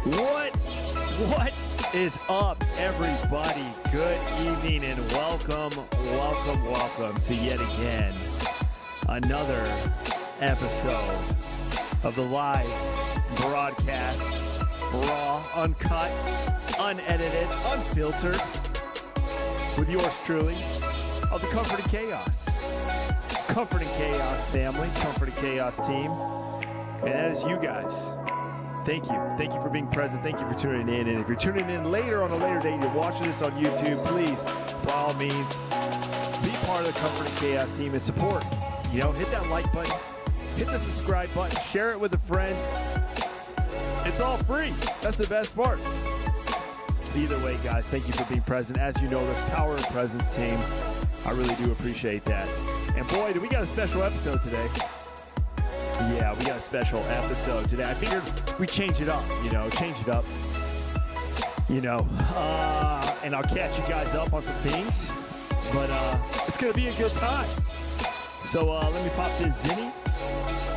What is up, everybody? Good evening and welcome to yet again another episode of the live broadcast, raw, uncut, unedited, unfiltered, with yours truly, of the Comforting Chaos. Comforting Chaos family, Comforting Chaos team, and that is you guys. Thank you. Thank you for being present. Thank you for tuning in. And if you're tuning in later on a later date, you're watching this on YouTube, please, by all means, be part of the Comforting Chaos team and support. You know, hit that like button, hit the subscribe button, share it with a friend. It's all free. That's the best part. Either way, guys, thank you for being present. As you know, there's power in presence, team. I really do appreciate that. And boy, do we got a special episode today. Yeah, we got a special episode today. I figured we'd change it up, and I'll catch you guys up on some things, but it's going to be a good time. So let me pop this Zinni,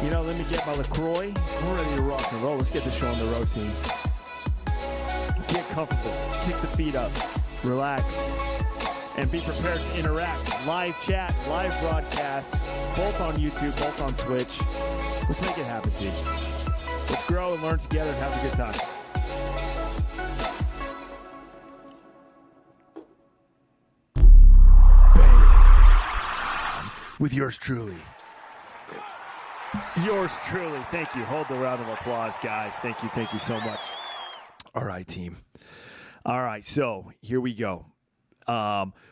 let me get my LaCroix. We're ready to rock and roll. Let's get this show on the road, team. Get comfortable, kick the feet up, relax, and be prepared to interact. Live chat, live broadcasts, both on YouTube, both on Twitch. Let's make it happen, team. Let's grow and learn together and have a good time. Bam! With yours truly. Yours truly. Thank you. Hold the round of applause, guys. Thank you so much. All right, team. All right, so here we go.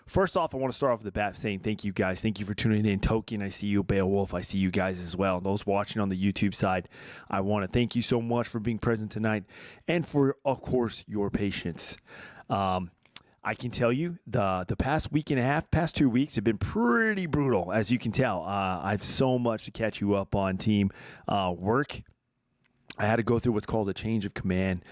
First off, I want to start off with the bat saying thank you, guys. Thank you for tuning in. Token, I see you. Beowulf, I see you guys as well. And those watching on the YouTube side, I want to thank you so much for being present tonight and for, of course, your patience. I can tell you the past week and a half, past 2 weeks have been pretty brutal, as you can tell. I have so much to catch you up on, team. Work. I had to go through what's called a change of command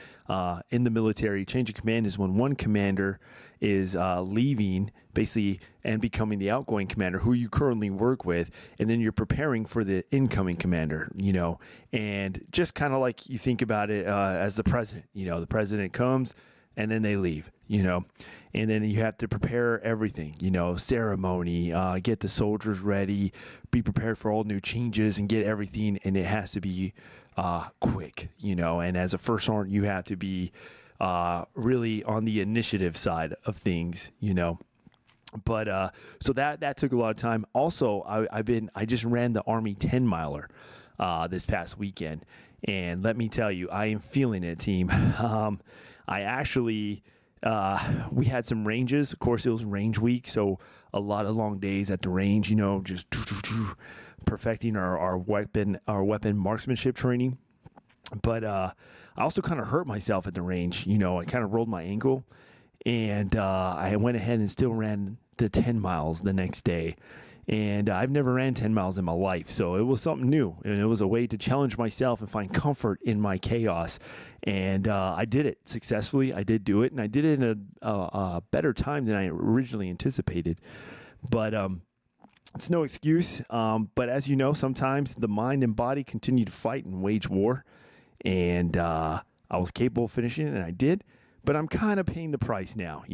in the military. Change of command is when one commander is leaving, basically, and becoming the outgoing commander who you currently work with, and then you're preparing for the incoming commander, and just kind of like you think about it as the president. The president comes, and then they leave, and then you have to prepare everything, ceremony, get the soldiers ready, be prepared for all new changes, and get everything, and it has to be quick, and as a first sergeant, you have to be really on the initiative side of things, but so that took a lot of time. Also, I just ran the Army 10 miler this past weekend, and let me tell you, I am feeling it, team. I actually we had some ranges. Of course, it was range week, so a lot of long days at the range, just perfecting our weapon marksmanship training. But I also kind of hurt myself at the range. I kind of rolled my ankle, and I went ahead and still ran the 10 miles the next day. And I've never ran 10 miles in my life, so it was something new, and it was a way to challenge myself and find comfort in my chaos. And I did it successfully. I did do it, and I did it in a better time than I originally anticipated. But it's no excuse. But as you know, sometimes the mind and body continue to fight and wage war. And I was capable of finishing it, and I did. But I'm kind of paying the price now,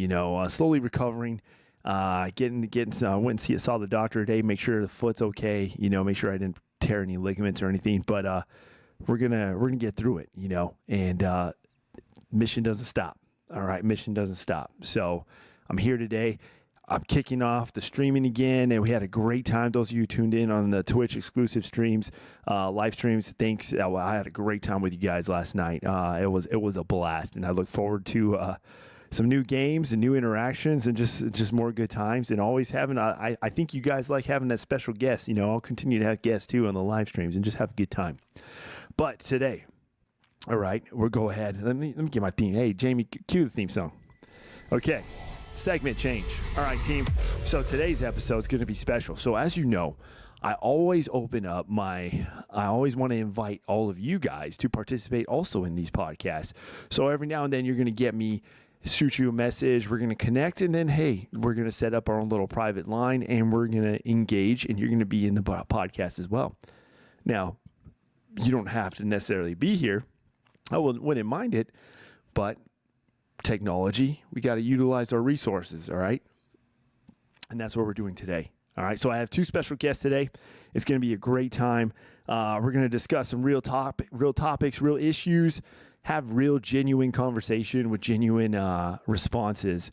slowly recovering. Getting went and saw the doctor today, make sure the foot's okay, make sure I didn't tear any ligaments or anything. But we're gonna get through it, and mission doesn't stop. All right, mission doesn't stop. So I'm here today. I'm kicking off the streaming again, and we had a great time. Those of you who tuned in on the Twitch exclusive streams, live streams, thanks. I had a great time with you guys last night. It was a blast, and I look forward to some new games and new interactions and just more good times, and always having I think you guys like having that special guest. I'll continue to have guests too on the live streams and just have a good time. But today, all right, we'll go ahead. Let me get my theme. Hey, Jamie, cue the theme song. Okay. Segment change. All right, team. So today's episode is going to be special. So as you know, I always open up I always want to invite all of you guys to participate also in these podcasts. So every now and then you're going to get me, shoot you a message, we're going to connect, and then, hey, we're going to set up our own little private line, and we're going to engage, and you're going to be in the podcast as well. Now, you don't have to necessarily be here. I wouldn't mind it, but technology, we got to utilize our resources, all right? And that's what we're doing today. All right, so I have two special guests today. It's going to be a great time. We're going to discuss some real topics, real issues, have real genuine conversation with genuine responses.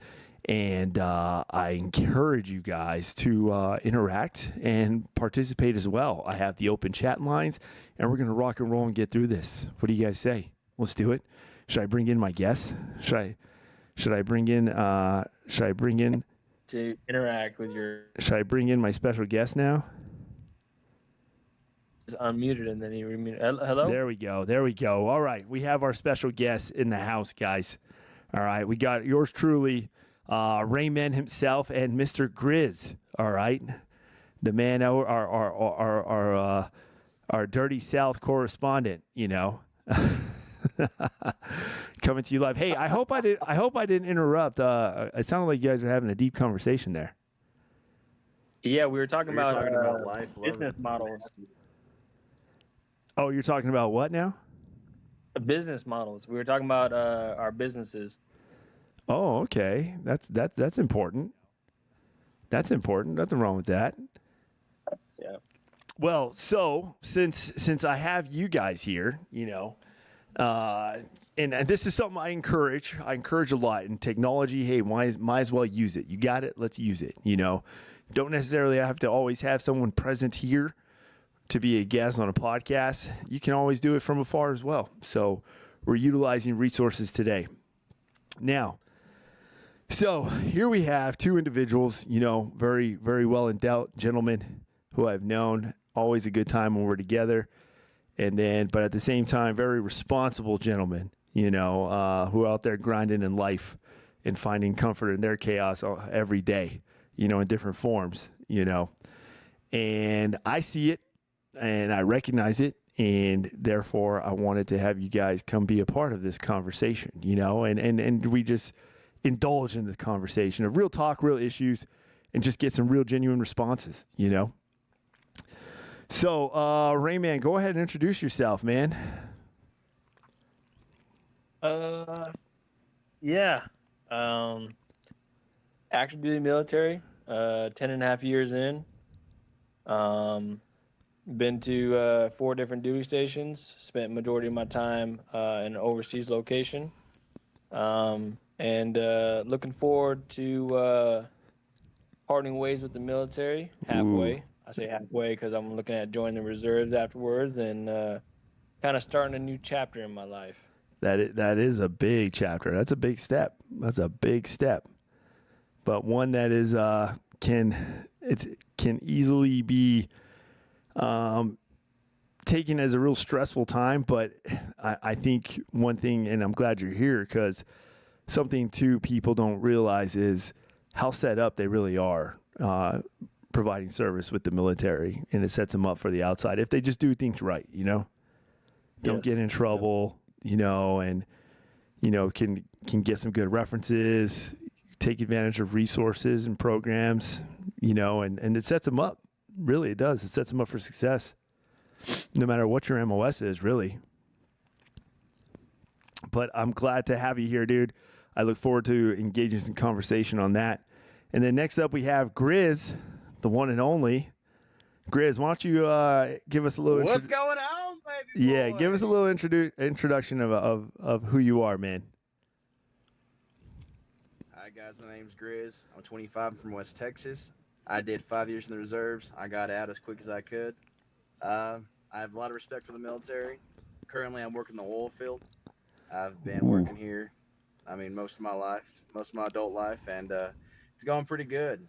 And I encourage you guys to interact and participate as well. I have the open chat lines, and we're going to rock and roll and get through this. What do you guys say? Let's do it. Should I bring in my guests? Should I bring in to interact with your should I bring in my special guest now? is unmuted and then he remuted. Hello? There we go. All right. We have our special guest in the house, guys. All right. We got yours truly, Rayman himself and Mr. Grizz. All right. The man, our Dirty South correspondent, you know. Coming to you live. Hey, I hope I didn't interrupt. It sounded like you guys were having a deep conversation there. Yeah, we were talking about life, business models. Oh, you're talking about what now? Business models. We were talking about our businesses. Oh, okay. That's important. That's important. Nothing wrong with that. Yeah. Well, so since I have you guys here, you know, and this is something I encourage a lot in technology. Hey, might as well use it. You got it. Let's use it. You know, don't necessarily have to always have someone present here to be a guest on a podcast. You can always do it from afar as well. So we're utilizing resources today. Now, so here we have two individuals, you know, very, very well endowed gentlemen who I've known. Always a good time when we're together. And then, but at the same time, very responsible gentlemen, you know, who are out there grinding in life and finding comfort in their chaos every day, you know, in different forms, you know. And I see it and I recognize it. And therefore, I wanted to have you guys come be a part of this conversation, you know, and we just indulge in the conversation of real talk, real issues, and just get some real genuine responses, you know. So, Rayman, go ahead and introduce yourself, man. Yeah. Active duty military, 10.5 years in. Been to 4 different duty stations, spent majority of my time in an overseas location. And looking forward to parting ways with the military halfway. Ooh. I say halfway because I'm looking at joining the reserves afterwards and kind of starting a new chapter in my life. That is a big chapter. That's a big step. But one that is can easily be taken as a real stressful time. But I think one thing, and I'm glad you're here, because something too people don't realize is how set up they really are. Providing service with the military, and it sets them up for the outside if they just do things right, you know. Don't get in trouble, you know, and you know can get some good references, take advantage of resources and programs, you know, and it sets them up. Really, it does. It sets them up for success, no matter what your MOS is, really. But I'm glad to have you here, dude. I look forward to engaging some conversation on that. And then next up we have Grizz, the one and only. Grizz, why don't you give us a little What's going on, baby? Yeah, boy? give us a little introduction of who you are, man. Hi, guys. My name's Grizz. I'm 25. I'm from West Texas. I did 5 years in the reserves. I got out as quick as I could. I have a lot of respect for the military. Currently, I'm working the oil field. I've been working here, I mean, most of my life, most of my adult life, and it's going pretty good.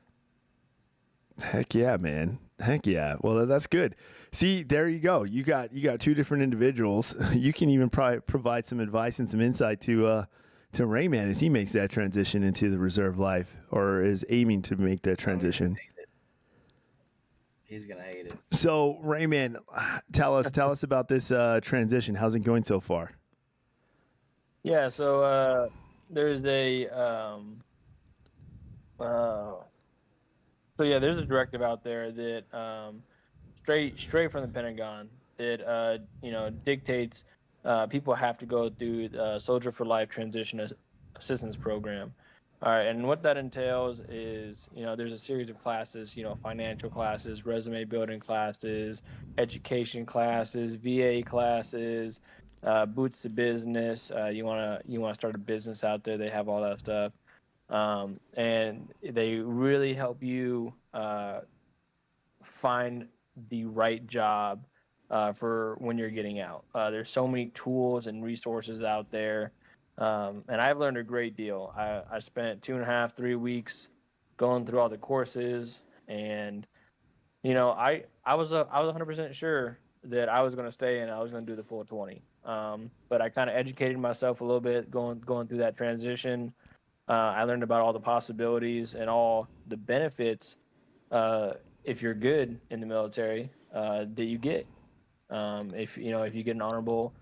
Heck yeah, man. Heck yeah. Well, that's good. See, there you go. You got two different individuals. You can even probably provide some advice and some insight to Rayman as he makes that transition into the reserve life, or is aiming to make that transition. He's gonna hate it. So, Rayman, tell us about this transition. How's it going so far? Yeah, so there's a there's a directive out there that straight from the Pentagon that dictates people have to go through the Soldier for Life Transition Assistance Program. All right, and what that entails is, there's a series of classes, financial classes, resume building classes, education classes, VA classes, boots to business. You wanna start a business out there. They have all that stuff, and they really help you find the right job for when you're getting out. There's so many tools and resources out there. And I've learned a great deal. I spent 2.5, 3 weeks going through all the courses, and I was 100% sure that I was going to stay and I was going to do the full 20. But I kind of educated myself a little bit going through that transition. I learned about all the possibilities and all the benefits if you're good in the military that you get. If you get an honorable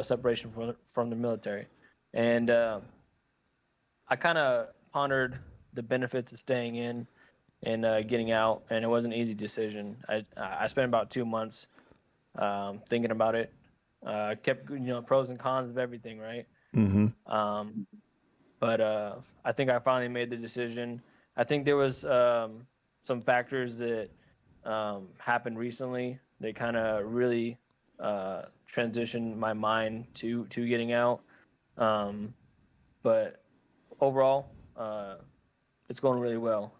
separation from the military, and I kind of pondered the benefits of staying in and getting out, and it wasn't an easy decision. I spent about 2 months thinking about it. Kept pros and cons of everything, right? Mm-hmm. But I think I finally made the decision. I think there was some factors that happened recently that kind of really transitioned my mind to getting out. But overall, it's going really well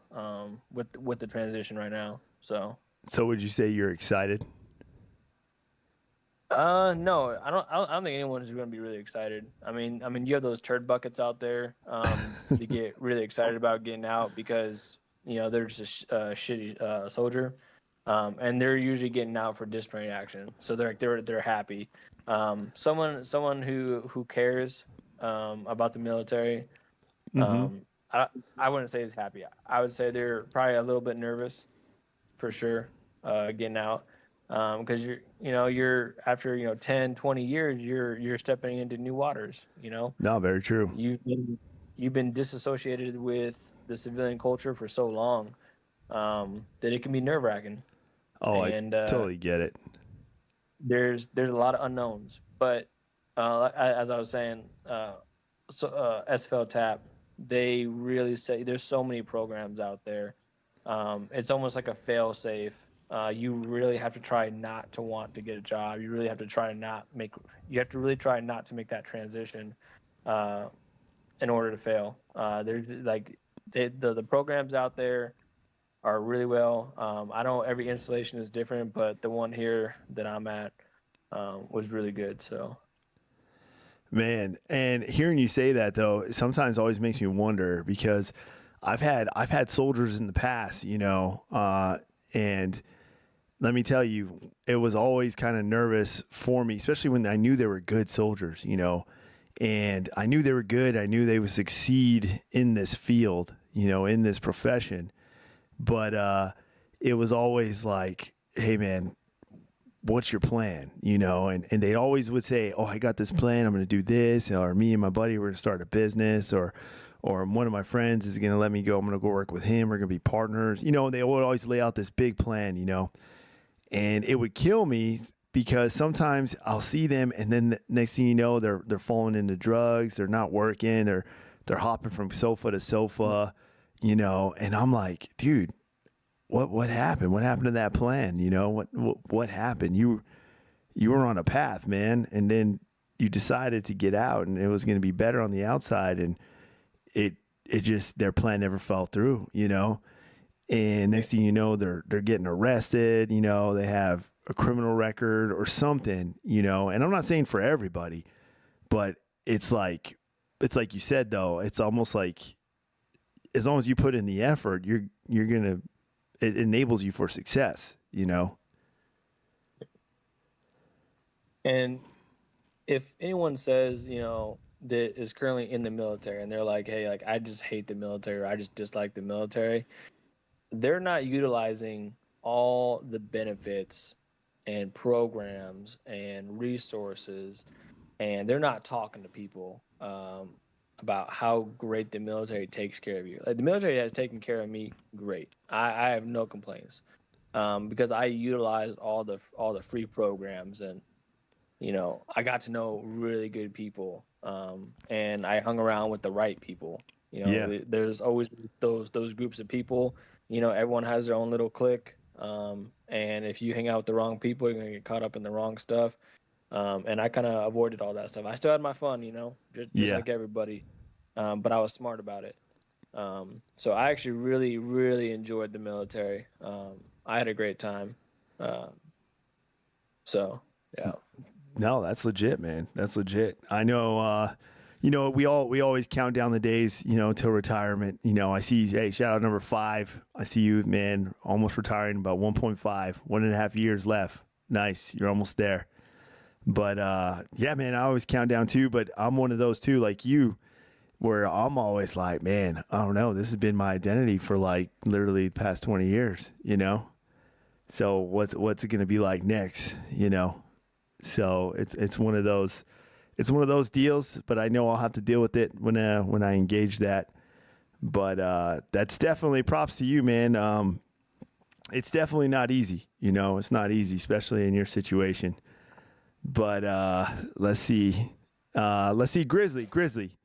with the transition right now. So would you say you're excited? no, I don't think anyone's going to be really excited. I mean, you have those turd buckets out there that get really excited about getting out because they're just a shitty soldier, and they're usually getting out for disciplinary action. So they're happy. Someone who cares about the military, Mm-hmm. I wouldn't say is happy. I would say they're probably a little bit nervous, for sure, getting out. Because you're after 10, 20 years, you're stepping into new waters. No, very true. You've been disassociated with the civilian culture for so long that it can be nerve-wracking. Oh, And I totally get it. there's a lot of unknowns. But as I was saying, SFL TAP, they really say there's so many programs out there. It's almost like a fail-safe. You really have to try not to want to get a job. You really have to try You have to really try not to make that transition in order to fail. There's like the programs out there are really well. I know every installation is different, but the one here that I'm at was really good. So. Man, and hearing you say that though, sometimes always makes me wonder because I've had soldiers in the past, and let me tell you, it was always kind of nervous for me, especially when I knew they were good soldiers, and I knew they were good. I knew they would succeed in this field, in this profession. But it was always like, hey, man, what's your plan? And they always would say, oh, I got this plan. I'm going to do this. Or me and my buddy, we're going to start a business, or one of my friends is going to let me go. I'm going to go work with him. We're going to be partners. They would always lay out this big plan, and it would kill me because sometimes I'll see them and then the next thing you know, they're falling into drugs. They're not working. They're hopping from sofa to sofa, and I'm like, dude, what happened? What happened to that plan? What happened? You were on a path, man. And then you decided to get out and it was going to be better on the outside. And it just, their plan never fell through, and next thing you know, they're getting arrested, they have a criminal record or something, and I'm not saying for everybody, but it's like you said, though, it's almost like as long as you put in the effort, you're going to, it enables you for success, And if anyone says, that is currently in the military and they're like, hey, like, I just hate the military or I just dislike the military, they're not utilizing all the benefits and programs and resources, and they're not talking to people about how great the military takes care of you. Like, the military has taken care of me great. I have no complaints because I utilized all the free programs and I got to know really good people, and I hung around with the right people. Yeah. There's always those groups of people. Everyone has their own little clique, and if you hang out with the wrong people, you're gonna get caught up in the wrong stuff. And I kind of avoided all that stuff. I still had my fun, just Yeah. like everybody, but I was smart about it. So I actually really, really enjoyed the military. I had a great time. Um, so yeah. No, that's legit, man. That's legit. I know. We always count down the days, till retirement. I see. Hey, shout out number 5. I see you, man. Almost retiring. About 1.5, 1.5 years left. Nice. You're almost there. But yeah, man. I always count down too. But I'm one of those too, like you, where I'm always like, man, I don't know. This has been my identity for like literally the past 20 years. So what's it gonna be like next? So it's one of those deals, but I know I'll have to deal with it when I engage that. But that's definitely props to you, man. It's definitely not easy. It's not easy, especially in your situation. But let's see. Grizzly.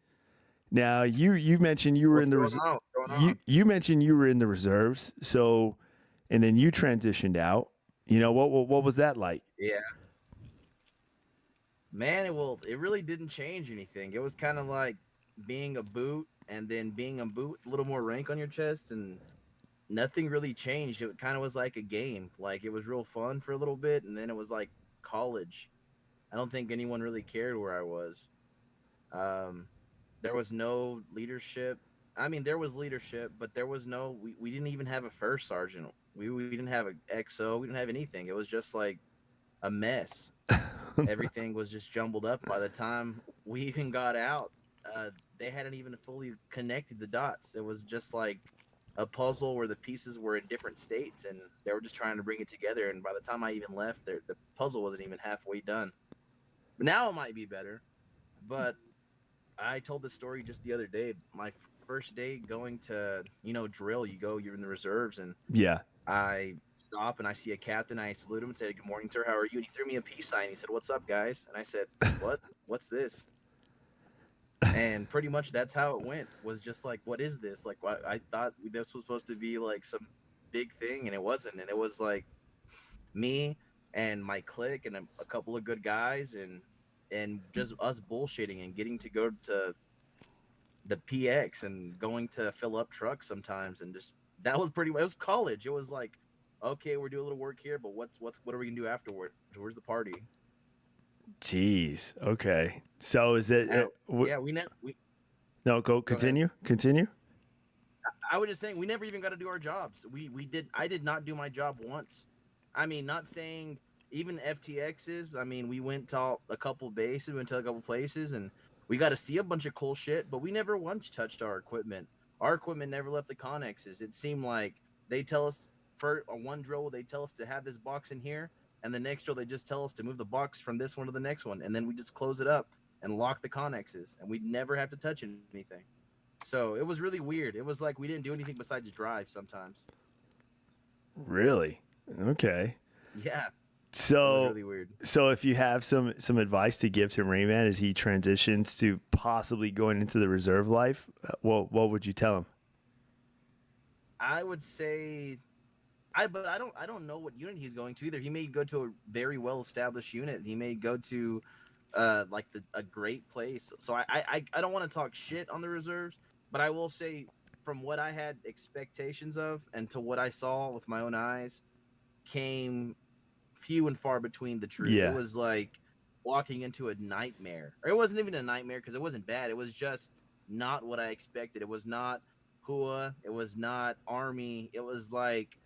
Now you mentioned you were in the What's going on? you mentioned you were in the reserves. So, and then you transitioned out. What was that like? Yeah. Man, it really didn't change anything. It was kind of like being a boot and then being a boot with a little more rank on your chest, and nothing really changed. It kind of was like a game. Like it was real fun for a little bit, and then it was like college. I don't think anyone really cared where I was. Um, there was no leadership. I mean, there was leadership, but there was no. We didn't even have a first sergeant. We didn't have a XO. We didn't have anything. It was just like a mess. Everything was just jumbled up. By the time we even got out, uh, they hadn't even fully connected the dots. It was just like a puzzle where the pieces were in different states, and they were just trying to bring it together. And by the time I even left, the puzzle wasn't even halfway done. Now it might be better, but I told this story just the other day. My first day going to drill, you're in the reserves, and Yeah. I stop and I see a captain. I salute him and said, "Good morning, sir. How are you?" And he threw me a peace sign. He said, "What's up, guys?" And I said, "What? What's this?" And pretty much that's how it went. Was just like, "What is this?" Like, I thought this was supposed to be like some big thing, and it wasn't. And it was like me and my clique and a couple of good guys, and just us bullshitting and getting to go to the PX and going to fill up trucks sometimes, and just that was pretty. It was college. It was like, okay, we're doing a little work here, but what are we gonna do afterward? Where's the party? Jeez. Okay. So is it? And, yeah, we No. Go. go ahead. Continue. I was just saying we never even got to do our jobs. We did. I did not do my job once. I mean, not saying even FTXs. I mean, we went to a couple bases, we went to a couple places, and we got to see a bunch of cool shit. But we never once touched our equipment. Our equipment never left the connexes. It seemed like they tell us for one drill, they tell us to have this box in here, and the next drill they just tell us to move the box from this one to the next one, and then we just close it up and lock the connexes, and we'd never have to touch anything. So it was really weird. It was like we didn't do anything besides drive sometimes. Really? Okay. Yeah, it was So really weird. so if you have some advice to give to Rayman as he transitions to possibly going into the reserve life, what would you tell him? I would say but I don't know what unit he's going to either. He may go to a very well established unit. He may go to like a great place. So I don't want to talk shit on the reserves, but I will say from what I had expectations of and to what I saw with my own eyes came few and far between the truth. It Yeah. was like walking into a nightmare. Or it wasn't even a nightmare because it wasn't bad. It was just not what I expected. It was not HUA. It was not Army. It was like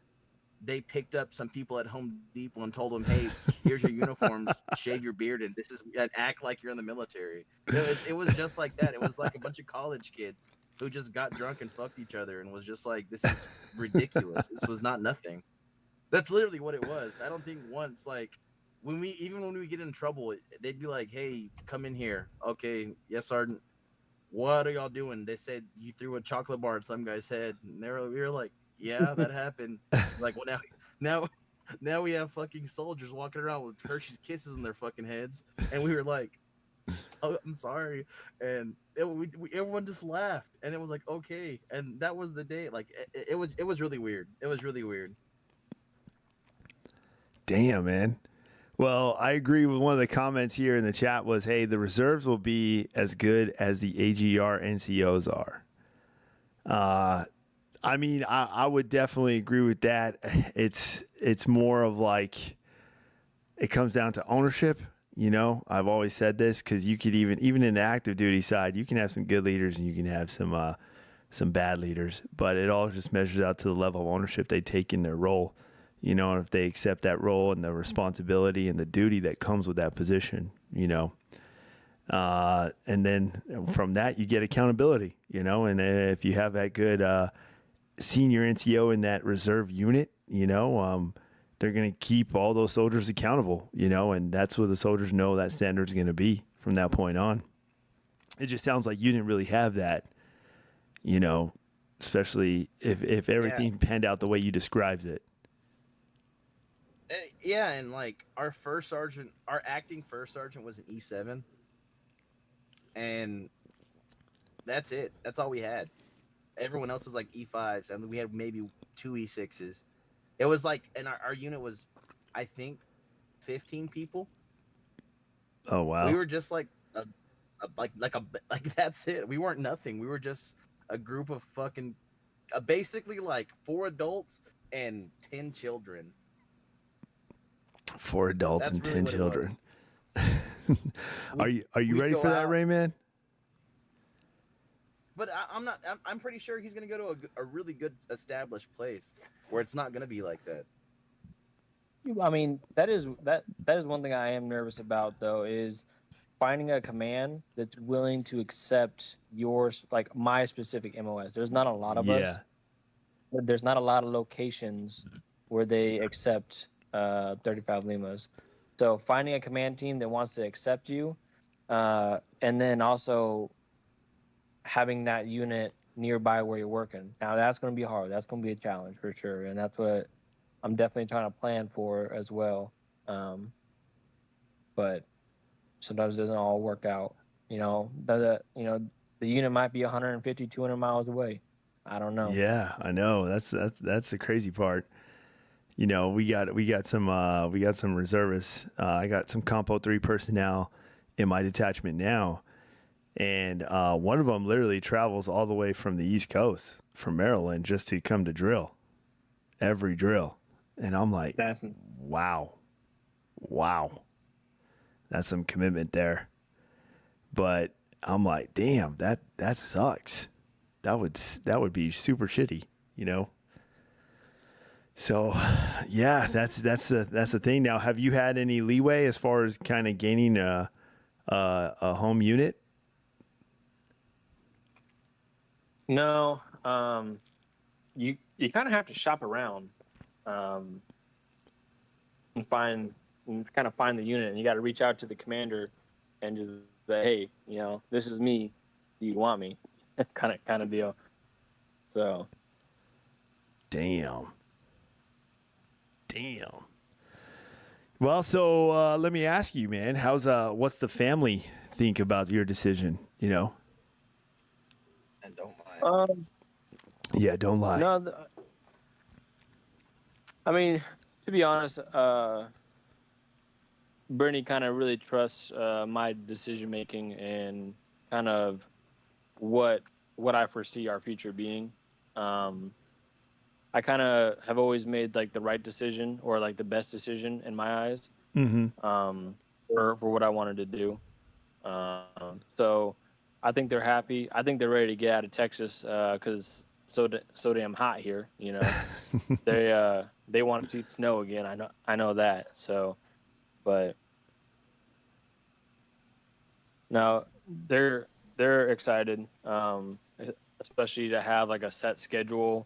they picked up some people at Home Depot and told them, "Hey, here's your uniforms. Shave your beard, and this is and act like you're in the military." It was just like that. It was like a bunch of college kids who just got drunk and fucked each other and was just like, "This is ridiculous. This was not nothing." That's literally what it was. I don't think once like when we get in trouble, they'd be like, "Hey, come in here." Okay, yes, sergeant. What are y'all doing? They said you threw a chocolate bar at some guy's head, and we were like, "Yeah, that happened." Like, well, now Now we have fucking soldiers walking around with Hershey's Kisses in their fucking heads, and we were like, "Oh, I'm sorry," and everyone just laughed, and it was like, okay, and that was the day. Like it was really weird. It was really weird. Damn, man. Well, I agree with one of the comments here in the chat was, hey, the reserves will be as good as the AGR NCOs are. I mean, I would definitely agree with that. It's more of like, it comes down to ownership. You know, I've always said this because you could even in the active duty side, you can have some good leaders and you can have some bad leaders, but it all just measures out to the level of ownership they take in their role. You know, and if they accept that role and the responsibility and the duty that comes with that position, you know, and then from that you get accountability, you know, and if you have that good senior NCO in that reserve unit, you know, they're going to keep all those soldiers accountable, you know, and that's what the soldiers know that standard's going to be from that point on. It just sounds like you didn't really have that, you know, especially if everything panned out the way you described it. Yeah, and like our acting first sergeant was an E7, and that's it. That's all we had. Everyone else was like E5s, and we had maybe 2 E6s. It was like, and our unit was, I think, 15 people. Oh wow! We were just like like that's it. We weren't nothing. We were just a group of fucking, basically like 4 adults and 10 children. 4 adults and really 10 children. Are you We'd ready go for that, out. Rayman? But I'm not. I'm pretty sure he's gonna go to a really good established place where it's not gonna be like that. I mean, that is one thing I am nervous about though, is finding a command that's willing to accept yours, like my specific MOS. There's not a lot of us. There's not a lot of locations where they accept 35 Limas. So finding a command team that wants to accept you, and then also having that unit nearby where you're working. Now that's going to be hard. That's going to be a challenge for sure, and that's what I'm definitely trying to plan for as well. But sometimes it doesn't all work out. You know, the unit might be 150, 200 miles away. I don't know. Yeah, I know. That's the crazy part. You know, we got some reservists. I got some Compo 3 personnel in my detachment now, and one of them literally travels all the way from the East Coast, from Maryland, just to come to drill every drill. And I'm like, wow, that's some commitment there. But I'm like, damn, that sucks. That would be super shitty, you know. So, yeah, that's the thing. Now, have you had any leeway as far as kind of gaining a home unit? No, you kind of have to shop around, and find the unit, and you got to reach out to the commander and just say, hey, you know, this is me. Do you want me? kind of deal. So, Damn. Well, so let me ask you, man, what's the family think about your decision? You know? And don't lie. Yeah, don't lie. No, I mean, to be honest, Bernie kind of really trusts my decision making and kind of what I foresee our future being. I kind of have always made like the right decision, or like the best decision in my eyes, for what I wanted to do. So I think they're happy. I think they're ready to get out of Texas because so damn hot here. You know, they want to see snow again. I know that. So, but no, they're excited, especially to have like a set schedule,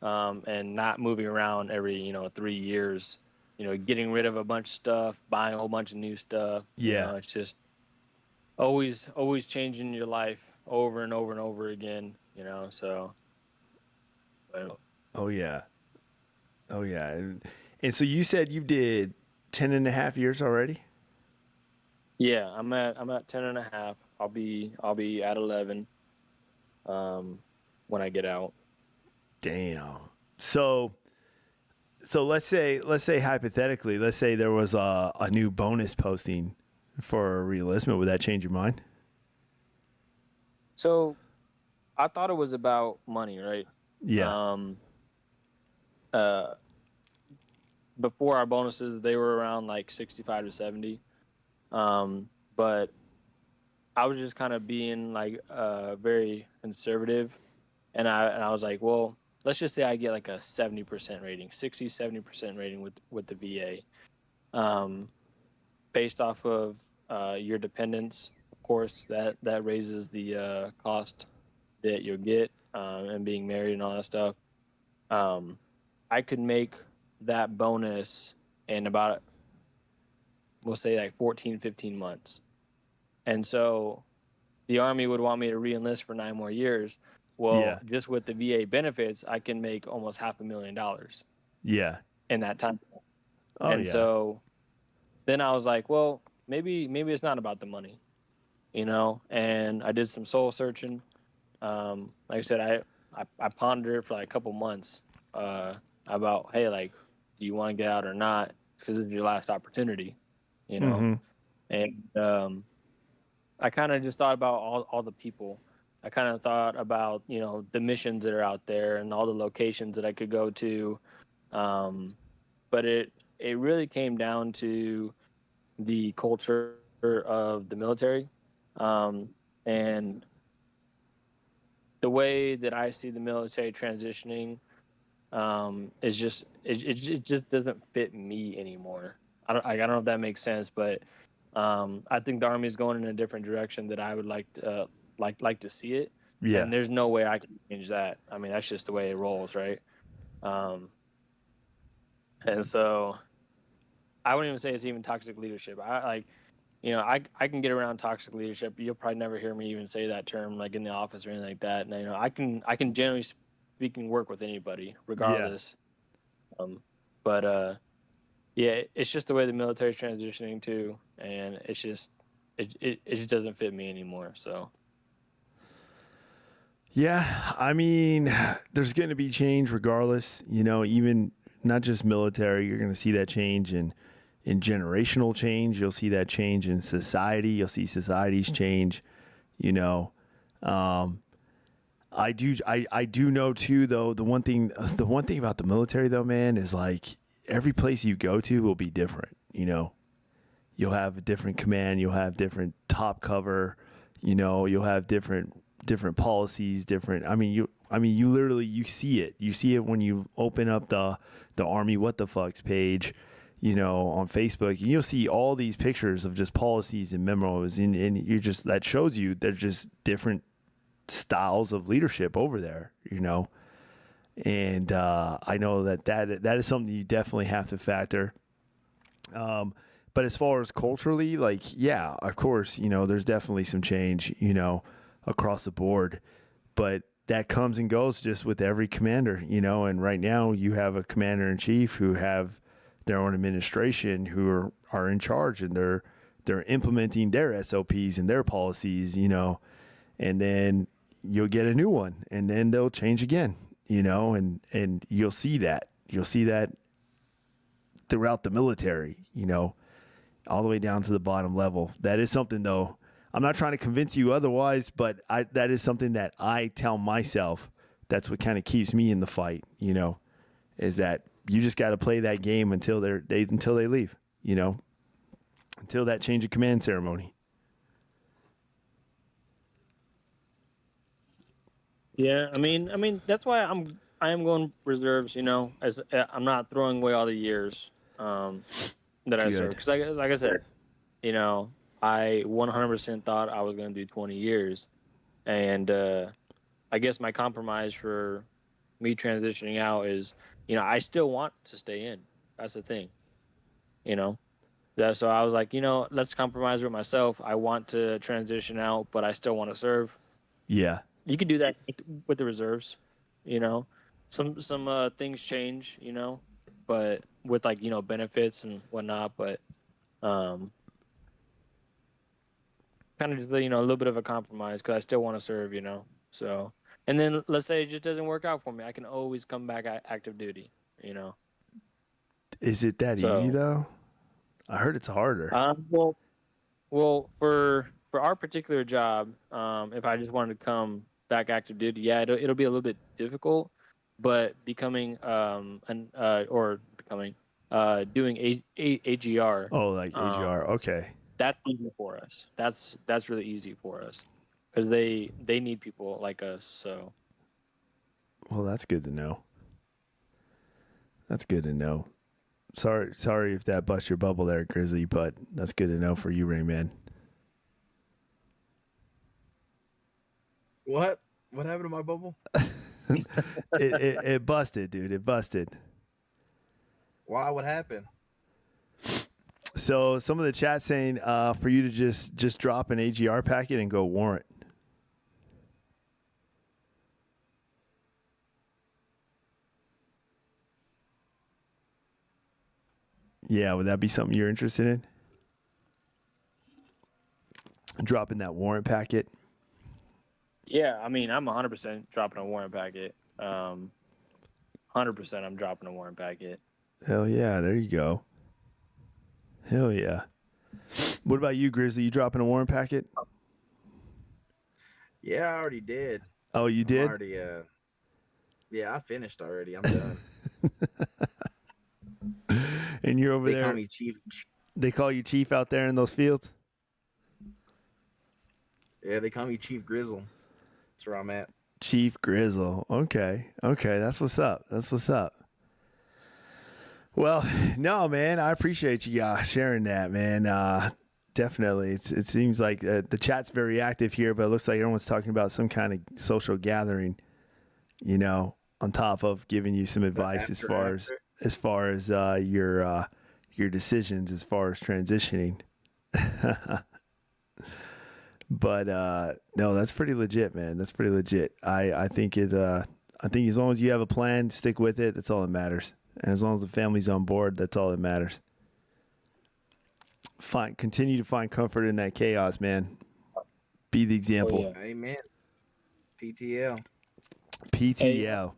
and not moving around every 3 years. You know, getting rid of a bunch of stuff, buying a whole bunch of new stuff. Yeah. You know, it's just always changing your life over and over and over again. You know, so. But, Oh yeah. And so you said you did 10 and a half years already? Yeah, I'm at 10 and a half. I'll be at 11 when I get out. Damn. So let's say hypothetically, let's say there was a new bonus posting for a reenlistment. Would that change your mind? So I thought it was about money, right? Yeah. Before our bonuses, they were around like 65 to 70. But I was just kind of being like very conservative, and I was like, well, let's just say I get like a 70% rating, 70% rating with the VA, based off of your dependents. Of course, that raises the cost that you'll get, and being married and all that stuff. I could make that bonus in about, we'll say, like 14, 15 months. And so the Army would want me to re-enlist for 9 more years. Well, Yeah. just with the VA benefits, I can make almost $500,000 Yeah. in that time. Oh, And yeah. so then I was like, well, maybe it's not about the money, And I did some soul searching. Like I said, I pondered it for like a couple months about, hey, like, do you want to get out or not? Because it's your last opportunity, Mhm. And I kind of just thought about all the people. I kind of thought about, the missions that are out there and all the locations that I could go to. But it really came down to the culture of the military, and the way that I see the military transitioning is just it just doesn't fit me anymore. I don't know if that makes sense, but I think the Army is going in a different direction that I would like to see it, Yeah. and there's no way I can change that. I mean, that's just the way it rolls, right? Um, and so I wouldn't even say it's even toxic leadership. I can get around toxic leadership. You'll probably never hear me even say that term like in the office or anything like that. And I can generally speaking work with anybody Yeah. regardless. But yeah, it's just the way the military's transitioning to, and it's just it just doesn't fit me anymore. So Yeah, I mean, there's going to be change regardless. Even not just military, you're going to see that change in generational change. You'll see that change in society. You'll see societies change. You know, um, I do know too, though. The one thing about the military, though, man, is like every place you go to will be different. You'll have a different command. You'll have different top cover. You'll have different policies, different. You literally, you see it. You see it when you open up the Army What the Fucks page, on Facebook, and you'll see all these pictures of just policies and memos, and that shows you there's just different styles of leadership over there, and I know that is something you definitely have to factor. But as far as culturally, like, yeah, of course, there's definitely some change, across the board, but that comes and goes just with every commander, and right now you have a commander in chief who have their own administration who are in charge, and they're implementing their SOPs and their policies, and then you'll get a new one, and then they'll change again, and you'll see that throughout the military, all the way down to the bottom level. That is something, though. I'm not trying to convince you otherwise, but that is something that I tell myself. That's what kind of keeps me in the fight, is that you just got to play that game until they leave, until that change of command ceremony. yeah, I mean that's why I am going reserves. As I'm not throwing away all the years that I served, because like I said, I 100% thought I was going to do 20 years. And I guess my compromise for me transitioning out is, I still want to stay in. That's the thing, So I was like, let's compromise with myself. I want to transition out, but I still want to serve. Yeah. You can do that with the reserves, Some things change, but with like, benefits and whatnot, but kind of just, a little bit of a compromise because I still want to serve, so, and then let's say it just doesn't work out for me. I can always come back at active duty, Is it that So- easy though? I heard it's harder. Well, for our particular job, if I just wanted to come back active duty, yeah, it'll be a little bit difficult, but becoming doing AGR, Oh, like AGR. Okay. that's easy for us. That's really easy for us because they need people like us. So Well, that's good to know. That's good to know. Sorry if that busts your bubble there, Grizzly, but that's good to know for you, Rayman. What? What happened to my bubble? It busted, dude. It busted. Why? What happened? So some of the chat saying for you to just drop an AGR packet and go warrant. Yeah, would that be something you're interested in? Dropping that warrant packet. yeah, I mean, I'm 100% dropping a warrant packet. 100% I'm dropping a warrant packet. Hell yeah, there you go. Hell yeah. What about you, Grizzly? You dropping a warrant packet? Yeah, I already did. Oh, you I'm did? already, yeah, I finished already. I'm done. And you're over They there. call me Chief. They call you chief out there in those fields? Yeah, they call me Chief Grizzle. That's where I'm at. Chief Grizzle. Okay. That's what's up. Well, no, man, I appreciate you sharing that, man. Definitely. It seems like the chat's very active here, but it looks like everyone's talking about some kind of social gathering, on top of giving you some advice as far as your decisions as far as transitioning. But no, that's pretty legit, man. That's pretty legit. I think I think as long as you have a plan, stick with it. That's all that matters. And as long as the family's on board, that's all that matters. Continue to find comfort in that chaos, man. Be the example. yeah. Amen. PTL. PTL.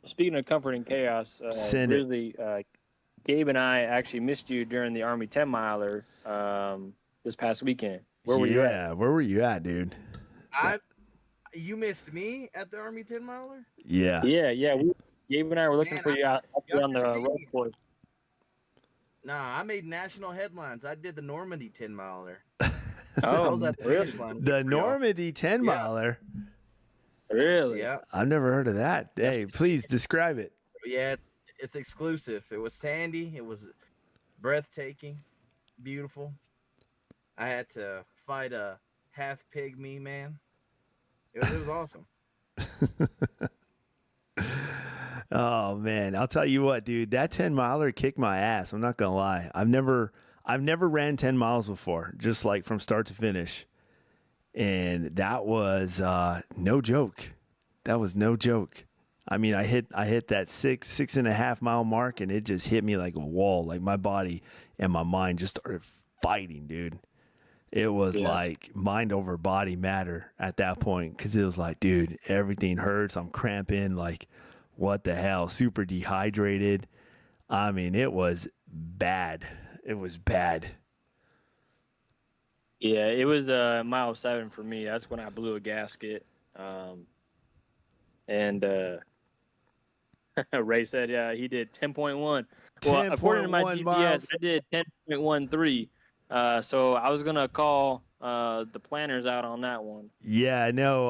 Speaking of comfort and chaos, Send it. really, Gabe and I actually missed you during the Army 10 miler this past weekend. Where were you at? Yeah, where were you at, dude? You missed me at the Army 10 miler? Yeah. Yeah. Gabe and I were looking Man, for you out y'all on the should've seen road me. course. Nah, I made national headlines. I did the Normandy 10 miler. I Oh, was at the really? finish line. The waiting for y'all. Normandy 10 Yeah. miler. Really? Yeah. I've never heard of that. Hey, please describe it. Yeah, it's exclusive. It was sandy. It was breathtaking, beautiful. I had to fight a half pygmy man. It was awesome. Oh man, I'll tell you what, dude, that 10 miler kicked my ass. I'm not gonna lie. I've never ran 10 miles before, just like from start to finish. And that was no joke. That was no joke. I mean, I hit that 6.5 mile mark, and it just hit me like a wall. Like my body and my mind just started fighting, dude. It was like mind over body matter at that point, because it was like, dude, everything hurts. I'm cramping. Like, what the hell? Super dehydrated. I mean, it was bad. It was bad. Yeah, it was mile 7 for me. That's when I blew a gasket. And Ray said, yeah, he did 10.1. Well, according to my 10.1 GPS, miles. I did 10.13. So I was gonna call the planners out on that one. Yeah, no,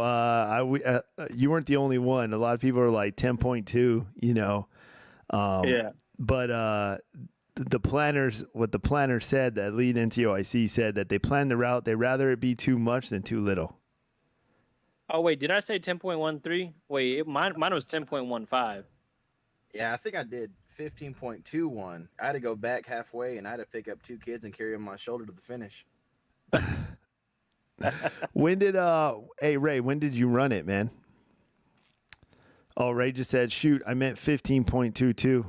you weren't the only one. A lot of people are like 10.2, Yeah. But the planners, what the planner said, that lead NTOIC said that they plan the route. They rather it be too much than too little. Oh wait, did I say 10.13? Wait, mine was 10.15. Yeah, I think I did 15.21. I had to go back halfway, and I had to pick up 2 kids and carry them on my shoulder to the finish. When did hey Ray, when did you run it, man? Oh, Ray just said, shoot, I meant 15.22.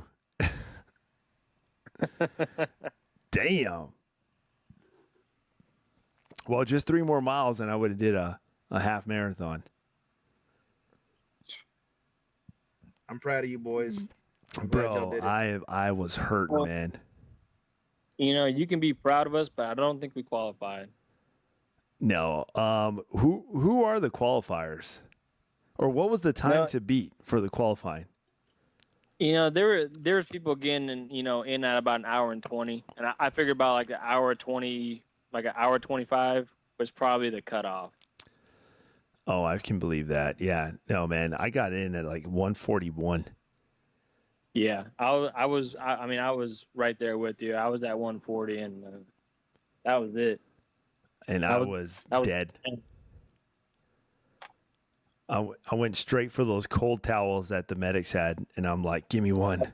Damn. Well, just 3 more miles and I would have did a half marathon. I'm proud of you boys. I'm glad y'all Bro, did it. I was hurting, Well, man. You can be proud of us, but I don't think we qualified. No. Who are the qualifiers? Or what was the time No. to beat for the qualifying? There was people getting in at about an hour and 20, and I figured about like an hour 20, like an hour 25 was probably the cutoff. Oh, I can believe that. Yeah. No, man. I got in at like 141. Yeah, I was right there with you. I was at 140, and that was it. And I was that was dead. I went straight for those cold towels that the medics had, and I'm like, give me one.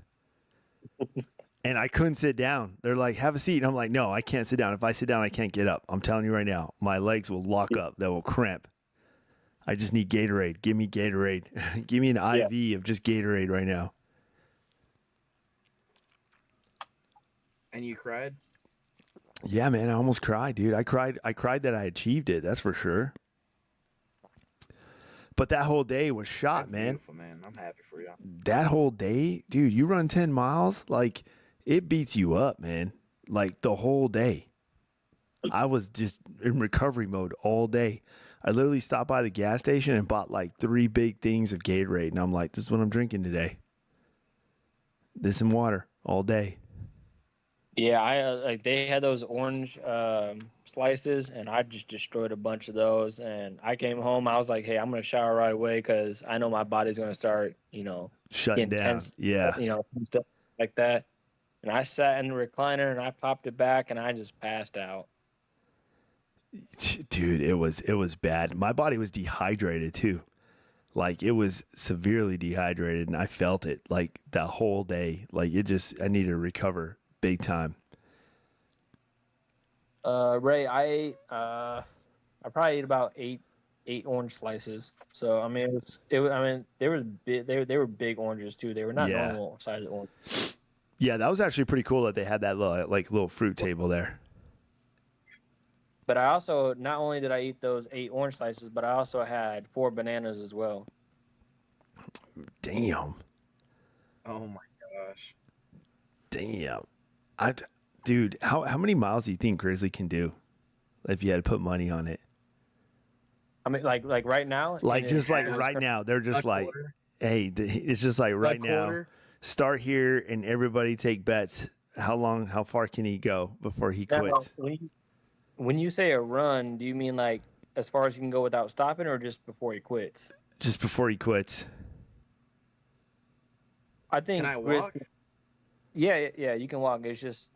And I couldn't sit down. They're like, have a seat. And I'm like, no, I can't sit down. If I sit down, I can't get up. I'm telling you right now, my legs will lock up. They will cramp. I just need Gatorade. Give me Gatorade. Give me an IV of just Gatorade right now. And you cried? Yeah, man, I almost cried, dude. I cried that I achieved it. That's for sure. But that whole day was shot, That's man. beautiful, man. I'm happy for you. That whole day, dude, you run 10 miles, like it beats you up, man. Like the whole day. I was just in recovery mode all day. I literally stopped by the gas station and bought like 3 big things of Gatorade. And I'm like, this is what I'm drinking today. This and water all day. Yeah, I like they had those orange slices, and I just destroyed a bunch of those. And I came home, I was like, hey, I'm gonna shower right away because I know my body's gonna start, Shutting getting down. tense, Yeah. stuff like that. And I sat in the recliner and I popped it back, and I just passed out. Dude, it was bad. My body was dehydrated too. Like it was severely dehydrated, and I felt it like the whole day. Like I needed to recover big time. Ray, I probably ate about eight orange slices. So I mean, I mean, there was they were big oranges too. They were not Yeah. normal size orange. Yeah, that was actually pretty cool that they had that little fruit table there. But I also, not only did I eat those 8 orange slices, but I also had 4 bananas as well. Damn. Oh my gosh. Damn. Dude, how many miles do you think Grizzly can do if you had to put money on it? I mean, like right now, Like and just it- like it was right cur- now, they're just A like, quarter? hey, it's just like right now. Quarter? Start here and everybody take bets. How far can he go before he Now, quits? when you say a run, do you mean like as far as he can go without stopping, or just before he quits? Just before he quits. I think. Can I walk? Yeah, you can walk. It's just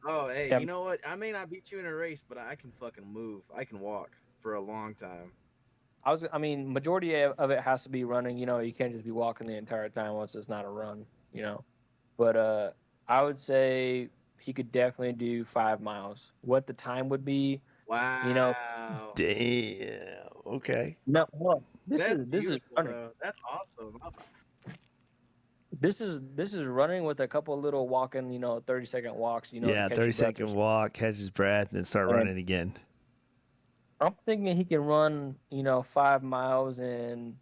Oh, hey, Yeah. you know what? I may not beat you in a race, but I can fucking move. I can walk for a long time. I mean, majority of it has to be running. You can't just be walking the entire time once it's not a run. But I would say he could definitely do 5 miles. What the time would be? Wow. Damn. Okay. No, this That's is beautiful, running. though. That's awesome. This is running with a couple little walking, 30-second walks. Yeah, to catch your 30-second breath. walk, catch his breath, and then start Yeah. running again. I'm thinking he can run, 5 miles in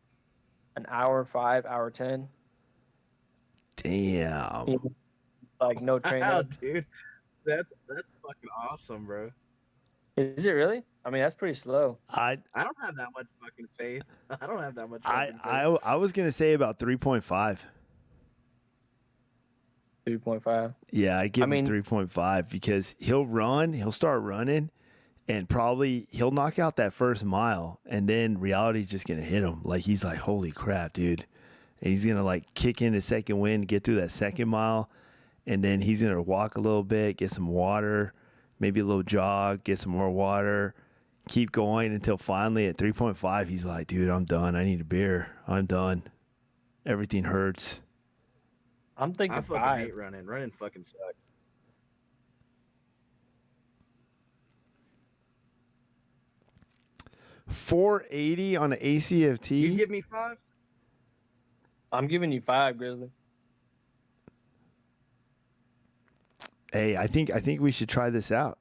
an hour 5, hour 10. Damn. Like no training. Wow, dude. That's fucking awesome, bro. Is it really? I mean, that's pretty slow. I I don't have that much fucking faith. I don't have that much I fucking faith. I was gonna say about 3.5. 3.5. Yeah, I give I mean- him 3.5 because he'll start running, and probably he'll knock out that first mile, and then reality's just gonna hit him. Like he's like, holy crap, dude. And he's gonna like kick in the second wind, get through that second mile, and then he's gonna walk a little bit, get some water, maybe a little jog, get some more water, keep going until finally at 3.5, he's like, dude, I'm done. I need a beer. I'm done. Everything hurts. I'm thinking I fucking 5. hate running. Running fucking sucks. $480 on an ACFT. You give me 5? I'm giving you 5, Grizzly. Hey, I think we should try this out.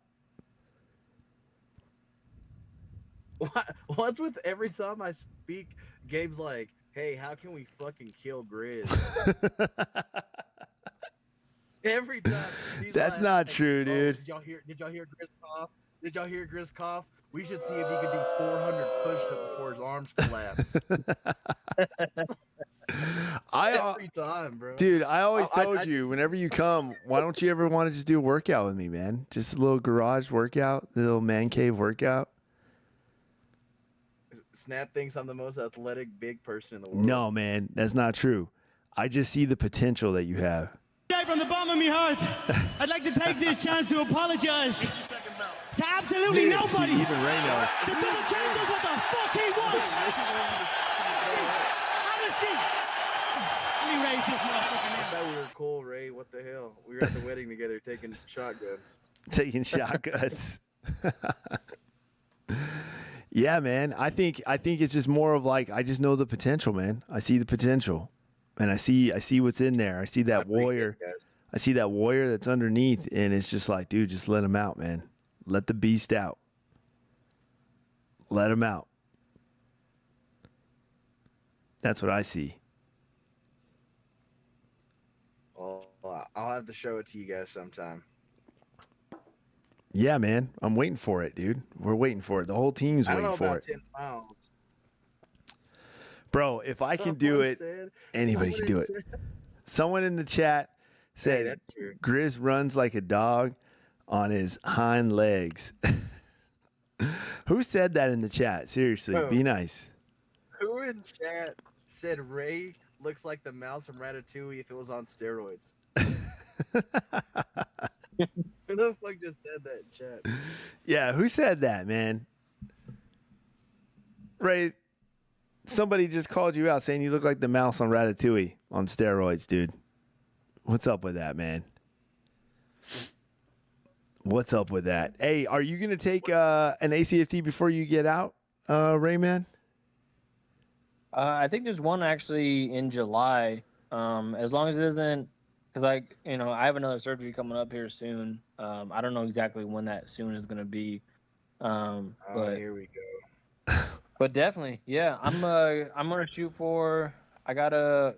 What's with every time I speak, Gabe's like, "Hey, how can we fucking kill Grizz?" Every time. He's That's like, not true, "Oh, dude. Did y'all hear Grizz cough? Did y'all hear Grizz cough? We should see if he could do 400 push-ups before his arms collapse." Every time, bro. Dude, I always I- told you, whenever you come, why don't you ever want to just do a workout with me, man? Just a little garage workout, a little man cave workout. Snap thinks I'm the most athletic big person in the world. No, man, that's not true. I just see the potential that you have. From the bottom of my heart, I'd like to take this chance to apologize to absolutely See, nobody. even Ray knows. The double champ does what the fuck he wants. Have a seat. Let me raise this motherfucker I now. thought we were cool, Ray. What the hell? We were at the wedding together taking shotguns. Taking shotguns. Yeah, man. I think it's just more of like I just know the potential, man. I see the potential. And I see what's in there. I see that warrior. I see that warrior that's underneath, and it's just like, dude, just let him out, man. Let the beast out. Let him out. That's what I see. Well, I'll have to show it to you guys sometime. Yeah, man. I'm waiting for it, dude. We're waiting for it. The whole team's I don't waiting know for about it. 10 pounds. Bro, if I can do it, anybody can do it. Someone in the chat Hey, said that's true. Grizz runs like a dog on his hind legs. Who said that in the chat? Seriously, Bro. be nice. Who in chat said Ray looks like the mouse from Ratatouille if it was on steroids? Who the fuck just said that in chat? Yeah, who said that, man? Ray, somebody just called you out saying you look like the mouse on Ratatouille on steroids, dude. What's up with that, man? What's up with that? Hey, are you going to take an ACFT before you get out, Rayman? I think there's one actually in July. As long as it isn't, because I have another surgery coming up here soon. I don't know exactly when that soon is going to be. But Here we go. But definitely, yeah. I'm gonna shoot for. I got a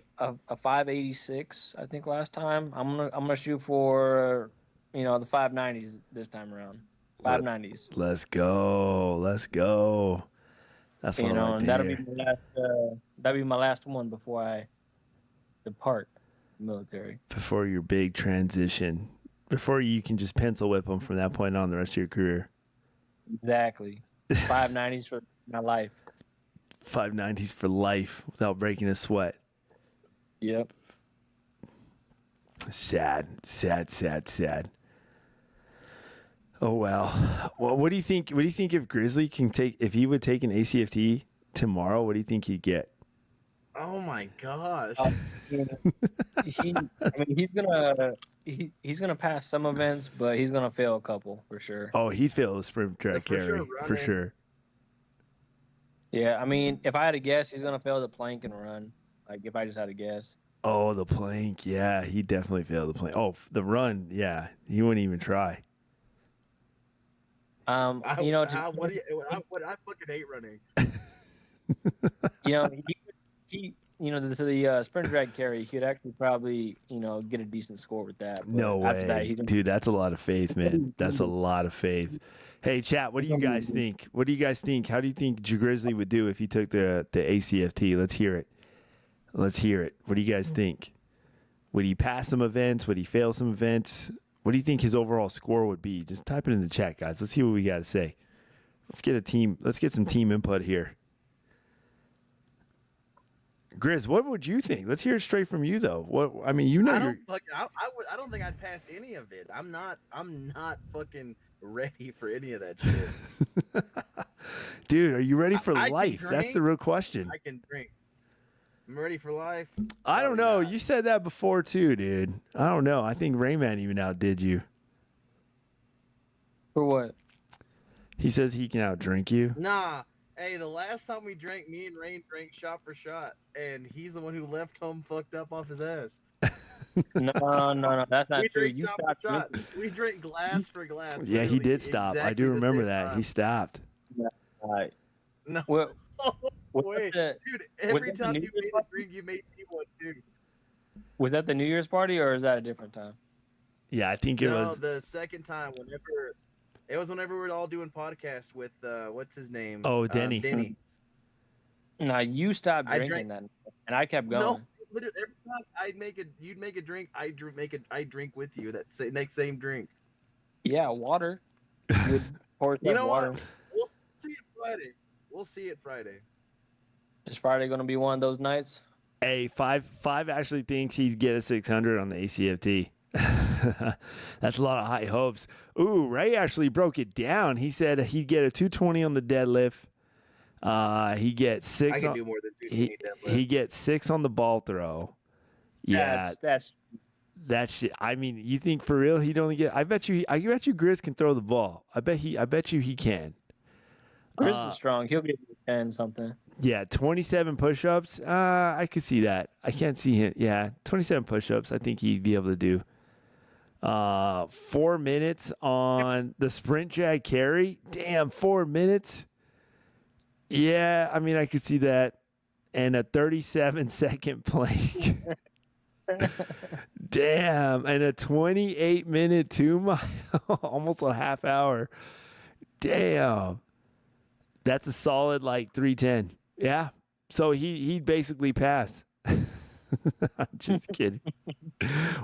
586, I think last time. I'm gonna shoot for, the 590s this time around. 590s. Let's go. Let's go. That's what I like And to that'll hear. be my last. That'll be my last one before I depart the military. Before your big transition. Before you can just pencil whip them from that point on the rest of your career. Exactly. 590s for my life. 590s for life without breaking a sweat. Yep. Sad. Oh well. Well, what do you think? What do you think if Grizzly can take? If he would take an ACFT tomorrow, what do you think he'd get? Oh my gosh. He's gonna pass some events, but he's gonna fail a couple for sure. Oh, he'd fail the sprint track For carry sure, for running. sure. Yeah, I mean, if I had to guess, he's gonna fail the plank and run. Like if I just had to guess. Oh, the plank. Yeah, he definitely failed the plank. Oh, the run. Yeah, he wouldn't even try. I fucking hate running. The sprint drag carry, he'd actually probably, get a decent score with that. But No after that, way, he can, dude. That's a lot of faith, man. That's a lot of faith. Hey, chat. What do you guys think? What do you guys think? How do you think Grizzly would do if he took the ACFT? Let's hear it. Let's hear it. What do you guys think? Would he pass some events? Would he fail some events? What do you think his overall score would be? Just type it in the chat, guys. Let's see what we got to say. Let's get some team input here. Grizz, what would you think? Let's hear it straight from you, though. What I mean, I you're I don't think I'd pass any of it. I'm not fucking ready for any of that shit. dude. Are you ready for I can life? That's drink. the real question. I can drink. I'm ready for life. I don't Probably know. not. You said that before too, dude. I don't know. I think Rayman even outdid you. for what? He says he can outdrink you. Nah. Hey, the last time we drank, me and Rain drank shot for shot, and he's the one who left home fucked up off his ass. No, that's not We true. drink You shot stopped for shot. drinking. We drink glass for glass. Yeah, he literally did stop. I exactly do the remember same that. time. He stopped. Right. No. Well, was Wait, that dude, the, every that the time New you Year's made a party? drink, you made me one too. Was that the New Year's party or is that a different time? Yeah, I think it No, was. the second time, whenever we were all doing podcasts with what's his name? Oh, Denny. Denny. No, you stopped I drinking drank- that, night, and I kept going. No, literally every time you'd make a drink, I drink with you that next same drink. Yeah, water. You would pour You some know water. what? We'll see it Friday. Is Friday going to be one of those nights? Hey, five actually thinks he'd get a 600 on the ACFT. That's a lot of high hopes. Ooh, Ray actually broke it down. He said he'd get a 220 on the deadlift. He gets I six. can do more than 220 deadlift. He gets 6 on the ball throw. Yeah, That's that shit. I mean, you think for real he'd only get? I bet you Grizz can throw the ball. I bet you he can. Chris is strong. He'll be able to 10 something. Yeah, 27 push-ups. I could see that. I can't see him. Yeah, 27 push-ups. I think he'd be able to do. 4 minutes on the sprint jag carry. Damn, 4 minutes. Yeah, I mean, I could see that. And a 37-second plank. Damn, and a 28-minute 2 mile, almost a half hour. Damn. That's a solid like 310. Yeah. So he'd basically pass. I'm just kidding.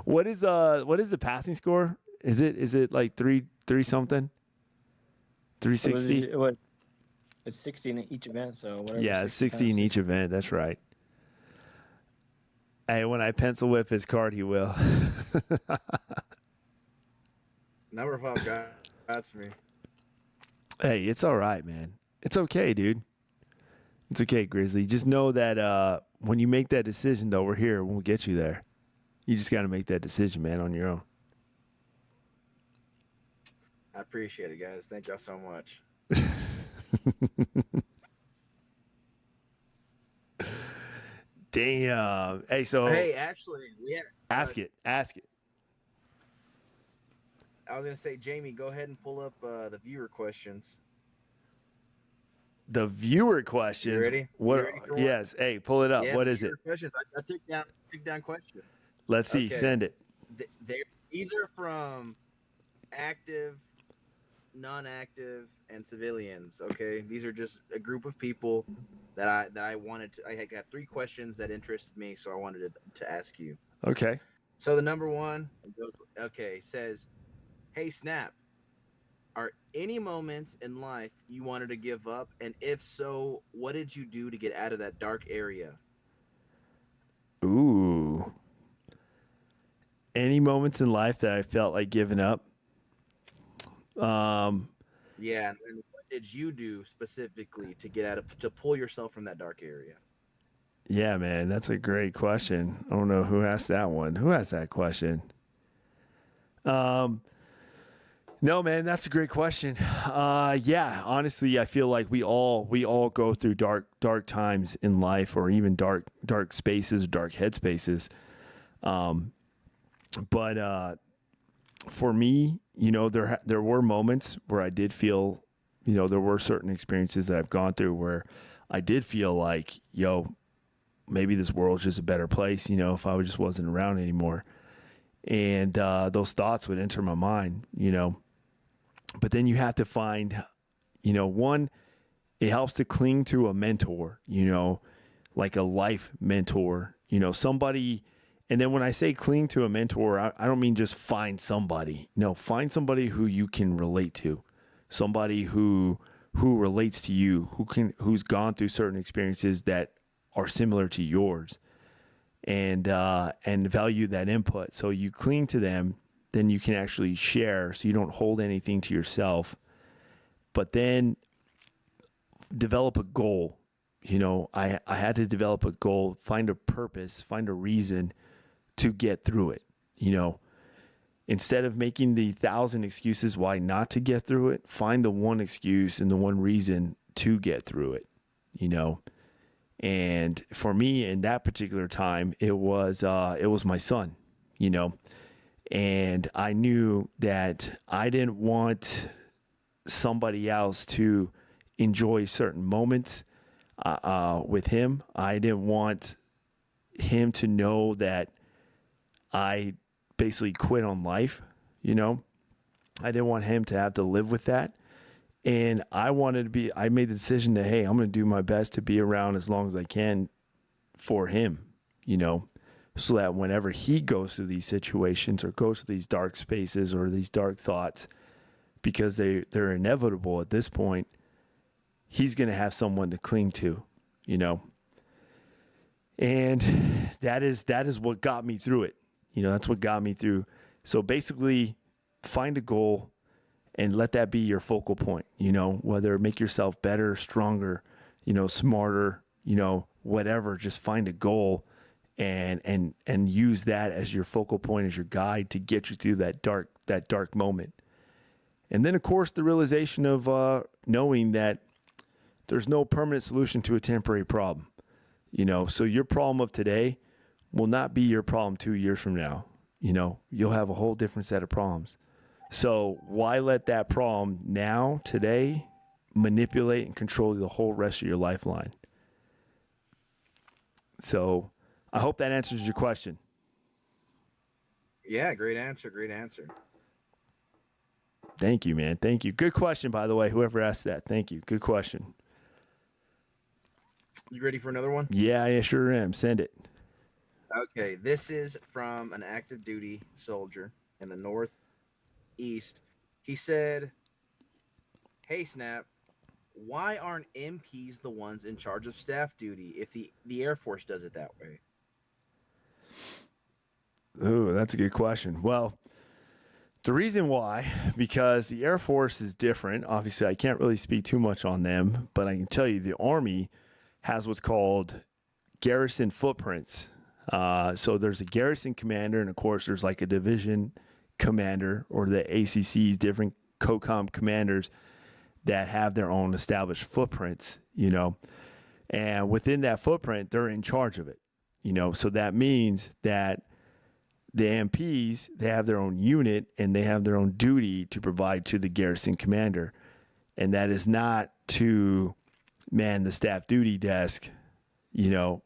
What is the passing score? Is it like 3 something? 360? It's 60 in each event, so whatever. Yeah, 60 in each event. That's right. Hey, when I pencil whip his card, he will. Number 5 got me. Hey, it's all right, man. It's okay, dude. It's okay, Grizzly. Just know that when you make that decision, though, we're here. We'll get you there. You just got to make that decision, man, on your own. I appreciate it, guys. Thank y'all so much. Damn. Hey, so Hey, actually, ask it. I was gonna say, Jamie, go ahead and pull up the viewer questions. The viewer questions. You ready? What? You ready for one? Yes. Hey, pull it up. Yeah, What the is it? viewer Questions. I took down questions. Let's see. Okay. Send it. These are from active, non-active, and civilians. Okay, these are just a group of people that I wanted to. I had got 3 questions that interested me, so I wanted to ask you. Okay. So the number one goes, says, "Hey Snap, are any moments in life you wanted to give up, and if so, what did you do to get out of that dark area?" Ooh. Any moments in life that I felt like giving up? Yeah, and what did you do specifically to get to pull yourself from that dark area? Yeah, man, that's a great question. I don't know who asked that one. Who asked that question? No, man, that's a great question. Yeah, honestly, I feel like we all go through dark times in life, or even dark spaces, dark headspaces. But for me, there were moments where I did feel, there were certain experiences that I've gone through where I did feel like, maybe this world's just a better place, if I just wasn't around anymore. And those thoughts would enter my mind, But then you have to find, one, it helps to cling to a mentor, like a life mentor, somebody. And then when I say cling to a mentor, I don't mean just find somebody. No, find somebody who you can relate to, somebody who relates to you, who's gone through certain experiences that are similar to yours, and value that input. So you cling to them, then you can actually share, so you don't hold anything to yourself. But then develop a goal. I had to develop a goal, find a purpose, find a reason to get through it. Instead of making the 1,000 excuses why not to get through it, find the one excuse and the one reason to get through it. And for me in that particular time, it was my son. And I knew that I didn't want somebody else to enjoy certain moments with him. I didn't want him to know that I basically quit on life, I didn't want him to have to live with that. And I made the decision that, hey, I'm going to do my best to be around as long as I can for him, so that whenever he goes through these situations or goes through these dark spaces or these dark thoughts, because they're inevitable at this point, he's going to have someone to cling to, and that is what got me through it. That's what got me through. So basically, find a goal and let that be your focal point, whether make yourself better, stronger, smarter, whatever, just find a goal and use that as your focal point, as your guide to get you through that dark moment. And then of course, the realization of knowing that there's no permanent solution to a temporary problem, so your problem of today will not be your problem 2 years from now. You'll have a whole different set of problems. So why let that problem now, today, manipulate and control the whole rest of your lifeline? So I hope that answers your question. Yeah, great answer. Great answer. Thank you, man. Thank you. Good question, by the way, whoever asked that. Thank you. Good question. You ready for another one? Yeah, I sure am. Send it. Okay, this is from an active duty soldier in the Northeast. He said, "Hey, Snap, why aren't MPs the ones in charge of staff duty if the Air Force does it that way?" Ooh, that's a good question. Well, the reason why, because the Air Force is different. Obviously, I can't really speak too much on them, but I can tell you the Army has what's called garrison footprints. So there's a garrison commander, and of course, there's like a division commander or the ACC's different COCOM commanders that have their own established footprints, and within that footprint, they're in charge of it, so that means that the MPs, they have their own unit and they have their own duty to provide to the garrison commander. And that is not to man the staff duty desk,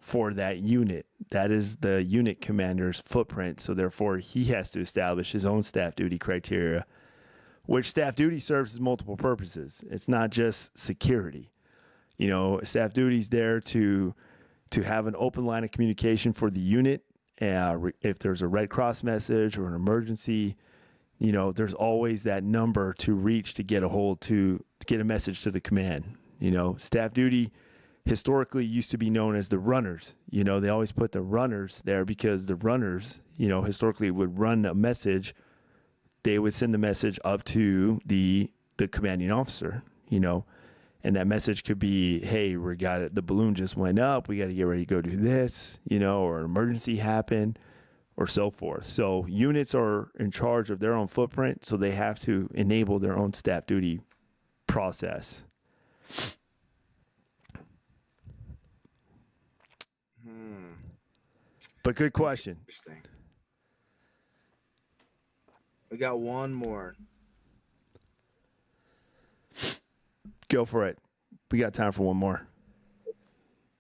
for that unit. That is the unit commander's footprint. So therefore he has to establish his own staff duty criteria, which staff duty serves as multiple purposes. It's not just security. Staff duty is there to have an open line of communication for the unit. If there's a Red Cross message or an emergency, there's always that number to reach to get a message to the command. Staff duty historically used to be known as the runners. They always put the runners there because the runners, historically would run a message. They would send the message up to the commanding officer, and that message could be, hey, the balloon just went up. We got to get ready to go do this, or an emergency happened or so forth. So units are in charge of their own footprint. So they have to enable their own staff duty process. But good question. Interesting. We got one more. Go for it. We got time for one more.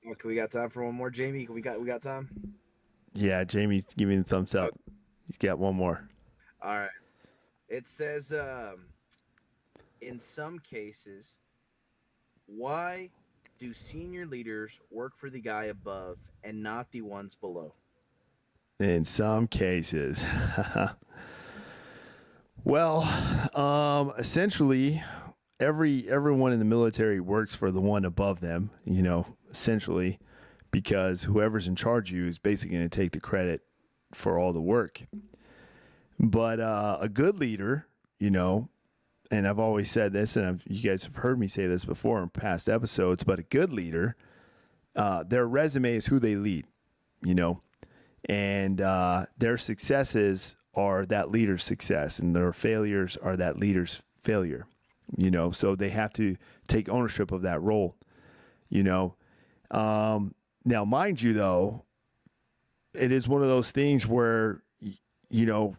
Okay, we got time for one more. Jamie, we got time? Yeah, Jamie's giving the thumbs up. He's got one more. All right. It says, in some cases, why do senior leaders work for the guy above and not the ones below? In some cases. Well, essentially, everyone in the military works for the one above them, essentially, because whoever's in charge of you is basically going to take the credit for all the work. But a good leader, and I've always said this, and you guys have heard me say this before in past episodes, but a good leader, their resume is who they lead, and their successes are that leader's success, and their failures are that leader's failure, so they have to take ownership of that role, Now, mind you, though, it is one of those things where, you know,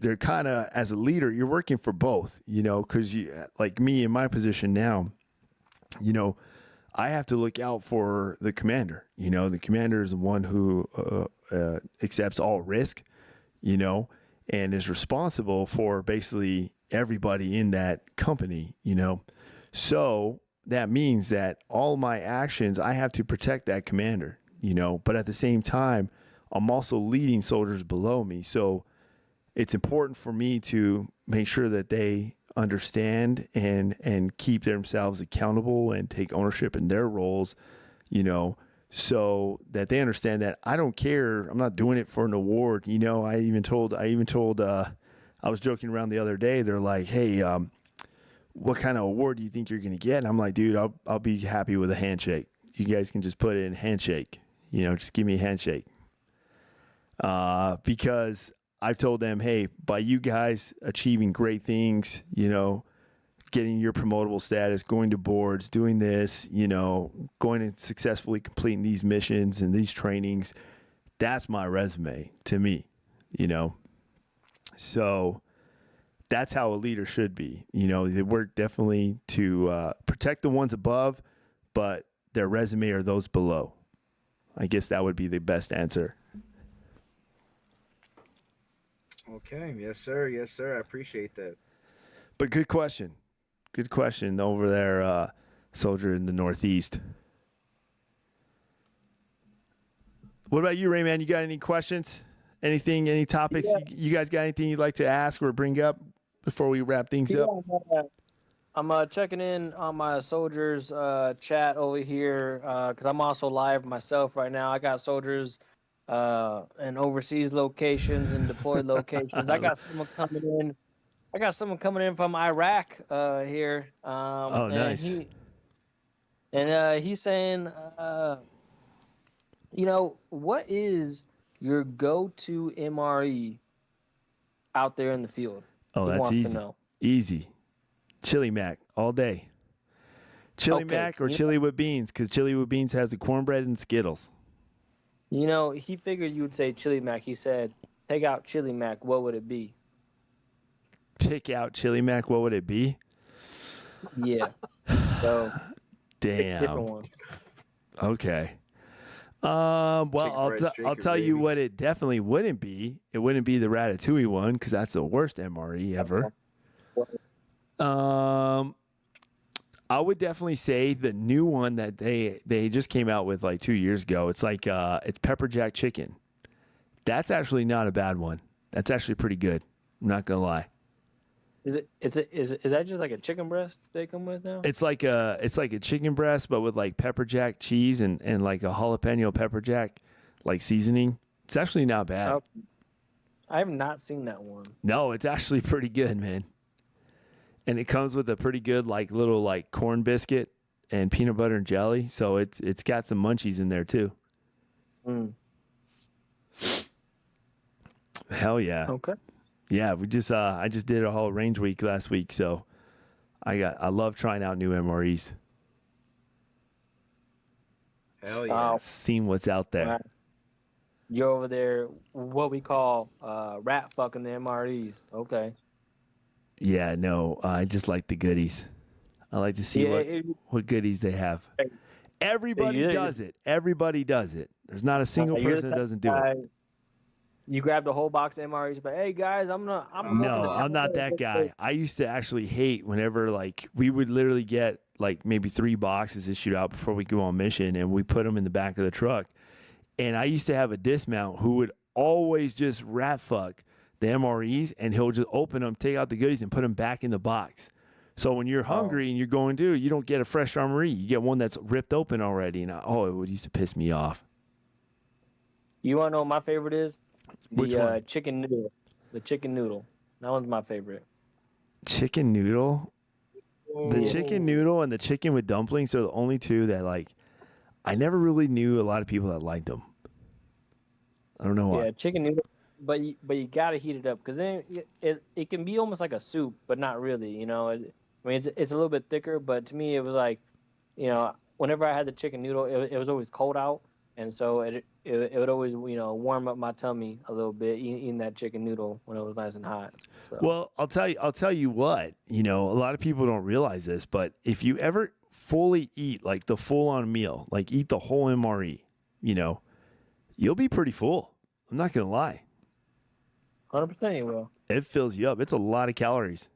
they're kind of, as a leader, you're working for both, you know, because you, like me in my position now, you know, I have to look out for the commander. You know, the commander is the one who accepts all risk, you know, and is responsible for basically everybody in that company, you know. So that means that all my actions, I have to protect that commander, you know, but at the same time, I'm also leading soldiers below me. So it's important for me to make sure that they understand and keep themselves accountable and take ownership in their roles, you know, so that they understand that I don't care. I'm not doing it for an award. You know, I was joking around the other day. They're like, hey, what kind of award do you think you're going to get? And I'm like, dude, I'll be happy with a handshake. You guys can just put it in handshake, you know, just give me a handshake. Because I've told them, hey, by you guys achieving great things, you know, getting your promotable status, going to boards, doing this, you know, going and successfully completing these missions and these trainings, that's my resume to me, you know. So that's how a leader should be. You know, they work definitely to protect the ones above, but their resume are those below. I guess that would be the best answer. Okay. Yes, sir. Yes, sir. I appreciate that. But good question. Good question over there, soldier in the Northeast. What about you, Rayman? You got any questions? Anything, any topics? Yeah. You guys got anything you'd like to ask or bring up before we wrap things up? I'm checking in on my soldiers chat over here because I'm also live myself right now. I got soldiers in overseas locations and deployed locations. I got someone coming in from Iraq here. Oh, nice. He's saying, you know, what is your go-to MRE out there in the field? Oh, He that's wants easy. to know. Easy. Chili Mac all day. Chili Okay, Mac or chili with beans, because chili with beans has the cornbread and Skittles. You know, he figured you would say Chili Mac. He said, take out Chili Mac. What would it be? Pick out Chili Mac, what would it be? Yeah. So, different Damn. one. Okay. Well, Chicken I'll fried steak or tell you gravy? what it definitely wouldn't be. It wouldn't be the Ratatouille one because that's the worst MRE ever. I would definitely say the new one that they just came out with like 2 years ago. It's like it's pepper jack chicken. That's actually not a bad one. That's actually pretty good. I'm not gonna lie. Is that just like a chicken breast they come with now? It's like a chicken breast, but with like pepper jack cheese and like a jalapeno pepper jack like seasoning. It's actually not bad. Oh, I have not seen that one. No, it's actually pretty good, man. And it comes with a pretty good like little like corn biscuit and peanut butter and jelly. So it's got some munchies in there too. Mm. Hell yeah. Okay. Yeah, we just I just did a whole range week last week, so I love trying out new MREs. Hell yeah. Seeing what's out there. Right. You're over there, what we call rat fucking the MREs. Okay. Yeah, no, I just like the goodies. I like to see what goodies they have. Everybody does it. Everybody does it. There's not a single person that doesn't do it. You grab the whole box of MREs, but hey guys, I'm No, I'm not that guy. I used to actually hate whenever like we would literally get like maybe 3 boxes issued out before we go on mission, and we put them in the back of the truck. And I used to have a dismount who would always just rat fuck the MREs, and he'll just open them, take out the goodies, and put them back in the box. So when you're hungry and you're going, dude, you don't get a fresh MRE. You get one that's ripped open already. And it would used to piss me off. You want to know what my favorite is? Which one? Chicken noodle. The chicken noodle. That one's my favorite. Chicken noodle? The chicken noodle and the chicken with dumplings are the only two that, like, I never really knew a lot of people that liked them. I don't know why. Yeah, chicken noodle. But you gotta heat it up because then it can be almost like a soup, but not really. You know, I mean it's a little bit thicker, but to me it was like, you know, whenever I had the chicken noodle, it was always cold out, and so it would always warm up my tummy a little bit eating that chicken noodle when it was nice and hot. So. Well, I'll tell you what, a lot of people don't realize this, but if you ever fully eat like the full on meal, like eat the whole MRE, you'll be pretty full. I'm not going to lie. 100% you will. It fills you up. It's a lot of calories.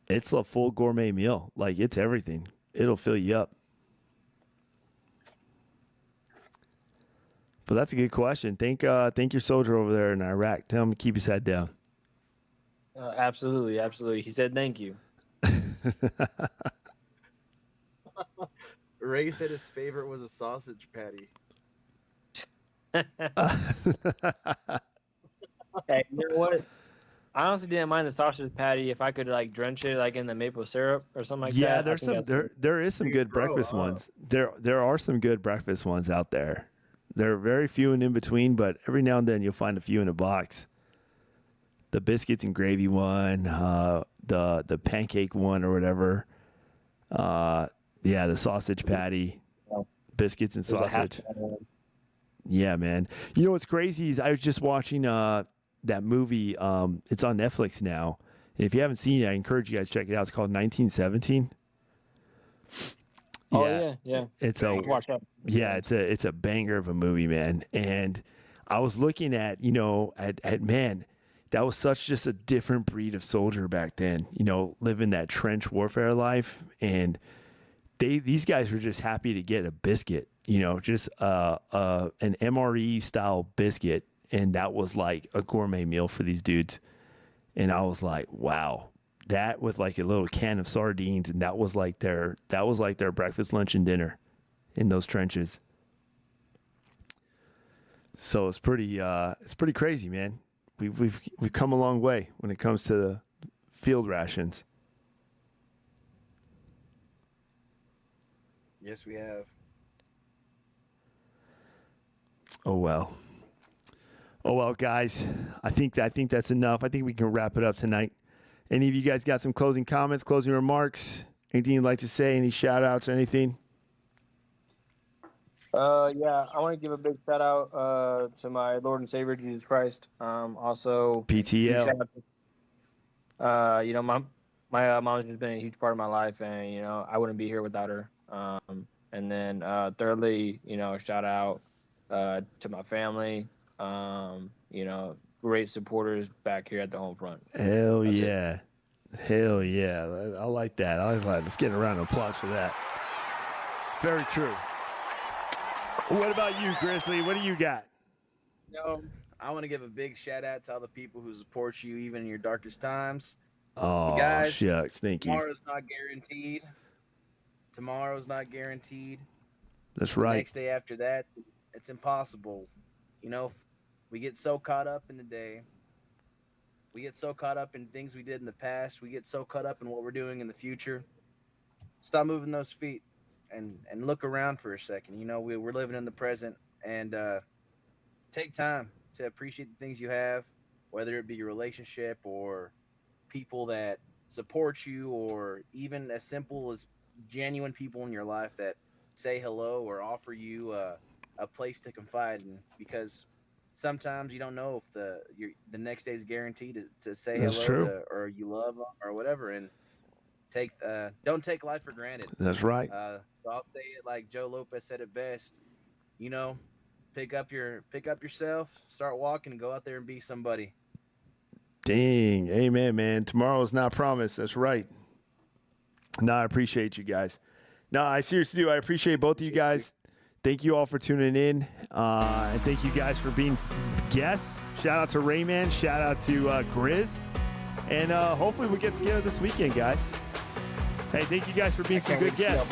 It's a full gourmet meal. Like, it's everything. It'll fill you up. But that's a good question. Thank your soldier over there in Iraq. Tell him to keep his head down. Absolutely, absolutely. He said thank you. Ray said his favorite was a sausage patty. Hey, you know what? I honestly didn't mind the sausage patty if I could like drench it like in the maple syrup or something like that. Yeah, there's there is some good grow breakfast up. ones. There are some good breakfast ones out there. There are very few and in between, but every now and then you'll find a few in a box. The biscuits and gravy one, the pancake one or whatever. The sausage patty, biscuits and There's a half sausage. one. Yeah, man. You know what's crazy is I was just watching that movie. It's on Netflix now. And if you haven't seen it, I encourage you guys to check it out. It's called 1917. Oh yeah. It's a Watch that. yeah, it's a banger of a movie, man. And I was looking at man, that was such just a different breed of soldier back then. Living that trench warfare life, and these guys were just happy to get a biscuit. Just an MRE style biscuit, and that was like a gourmet meal for these dudes. And I was like, wow, that with like a little can of sardines, and that was like their breakfast, lunch, and dinner in those trenches. So it's pretty crazy, man. We've come a long way when it comes to the field rations. Yes, we have. Oh well, guys. I think that's enough. I think we can wrap it up tonight. Any of you guys got some closing comments, closing remarks? Anything you'd like to say? Any shout outs or anything? Yeah, I want to give a big shout out to my Lord and Savior Jesus Christ. Also PTL. shout out my mom's just been a huge part of my life, and I wouldn't be here without her. And then thirdly, shout out to my family. Great supporters back here at the home front. Hell That's yeah. Hell yeah. I like that. Let's get a round of applause for that. Very true. What about you, Grizzly? What do you got? I want to give a big shout out to all the people who support you even in your darkest times. Oh, guys, shucks. Thank you. Tomorrow's not guaranteed. That's The right. next day after that, it's impossible. We get so caught up in the day. We get so caught up in things we did in the past. We get so caught up in what we're doing in the future. Stop moving those feet and look around for a second. We're living in the present, and take time to appreciate the things you have, whether it be your relationship or people that support you, or even as simple as genuine people in your life that say hello or offer you a place to confide in, because sometimes you don't know if the next day is guaranteed to say That's hello true. or you love them or whatever, and don't take life for granted. That's right. So I'll say it like Joe Lopez said it best. Pick up yourself, start walking, and go out there and be somebody. Dang. Amen, man. Tomorrow is not promised. That's right. No, I appreciate you guys. No, I seriously do. I appreciate both of you guys. Thank you all for tuning in. And thank you guys for being guests. Shout out to Rayman. Shout out to Grizz. And hopefully we'll get together this weekend, guys. Hey, thank you guys for being some good guests.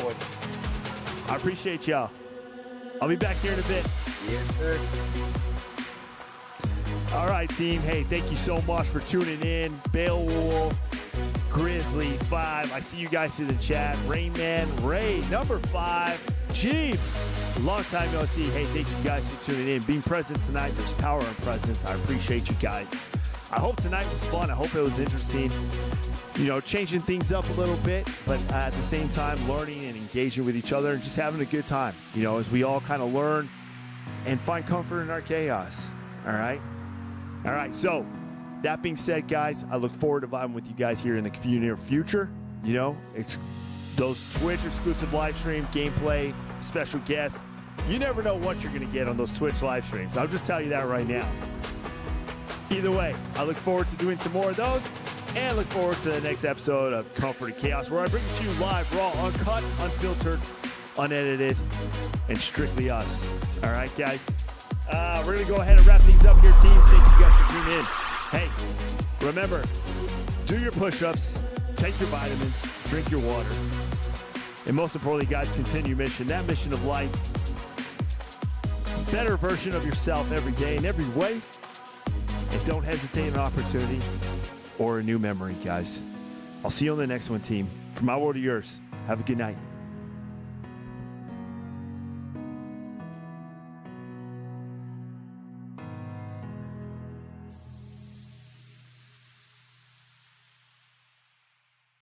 I appreciate y'all. I'll be back here in a bit. Yes, sir. All right, team. Hey, thank you so much for tuning in. Beowulf, Grizzly 5. I see you guys in the chat. Rayman, Ray, number 5. Chiefs, long time no see. Hey, thank you guys for tuning in. Being present tonight, there's power in presence. I appreciate you guys. I hope tonight was fun. I hope it was interesting. Changing things up a little bit, but at the same time, learning and engaging. engaging with each other and just having a good time, you know, as we all kind of learn and find comfort in our chaos. All right? All right, so that being said, guys, I look forward to vibing with you guys here in the near future. You know, it's those Twitch exclusive live stream, gameplay, special guests. You never know what you're going to get on those Twitch live streams. I'll just tell you that right now. Either way, I look forward to doing some more of those and look forward to the next episode of Comfort and Chaos, where I bring it to you live, raw, uncut, unfiltered, unedited, and strictly us. All right, guys? We're going to go ahead and wrap things up here, team. Thank you guys for tuning in. Hey, remember, do your push-ups, take your vitamins, drink your water, and most importantly, guys, continue your mission, that mission of life. Better version of yourself every day in every way. And don't hesitate an opportunity or a new memory, guys. I'll see you on the next one, team. From my world to yours, have a good night.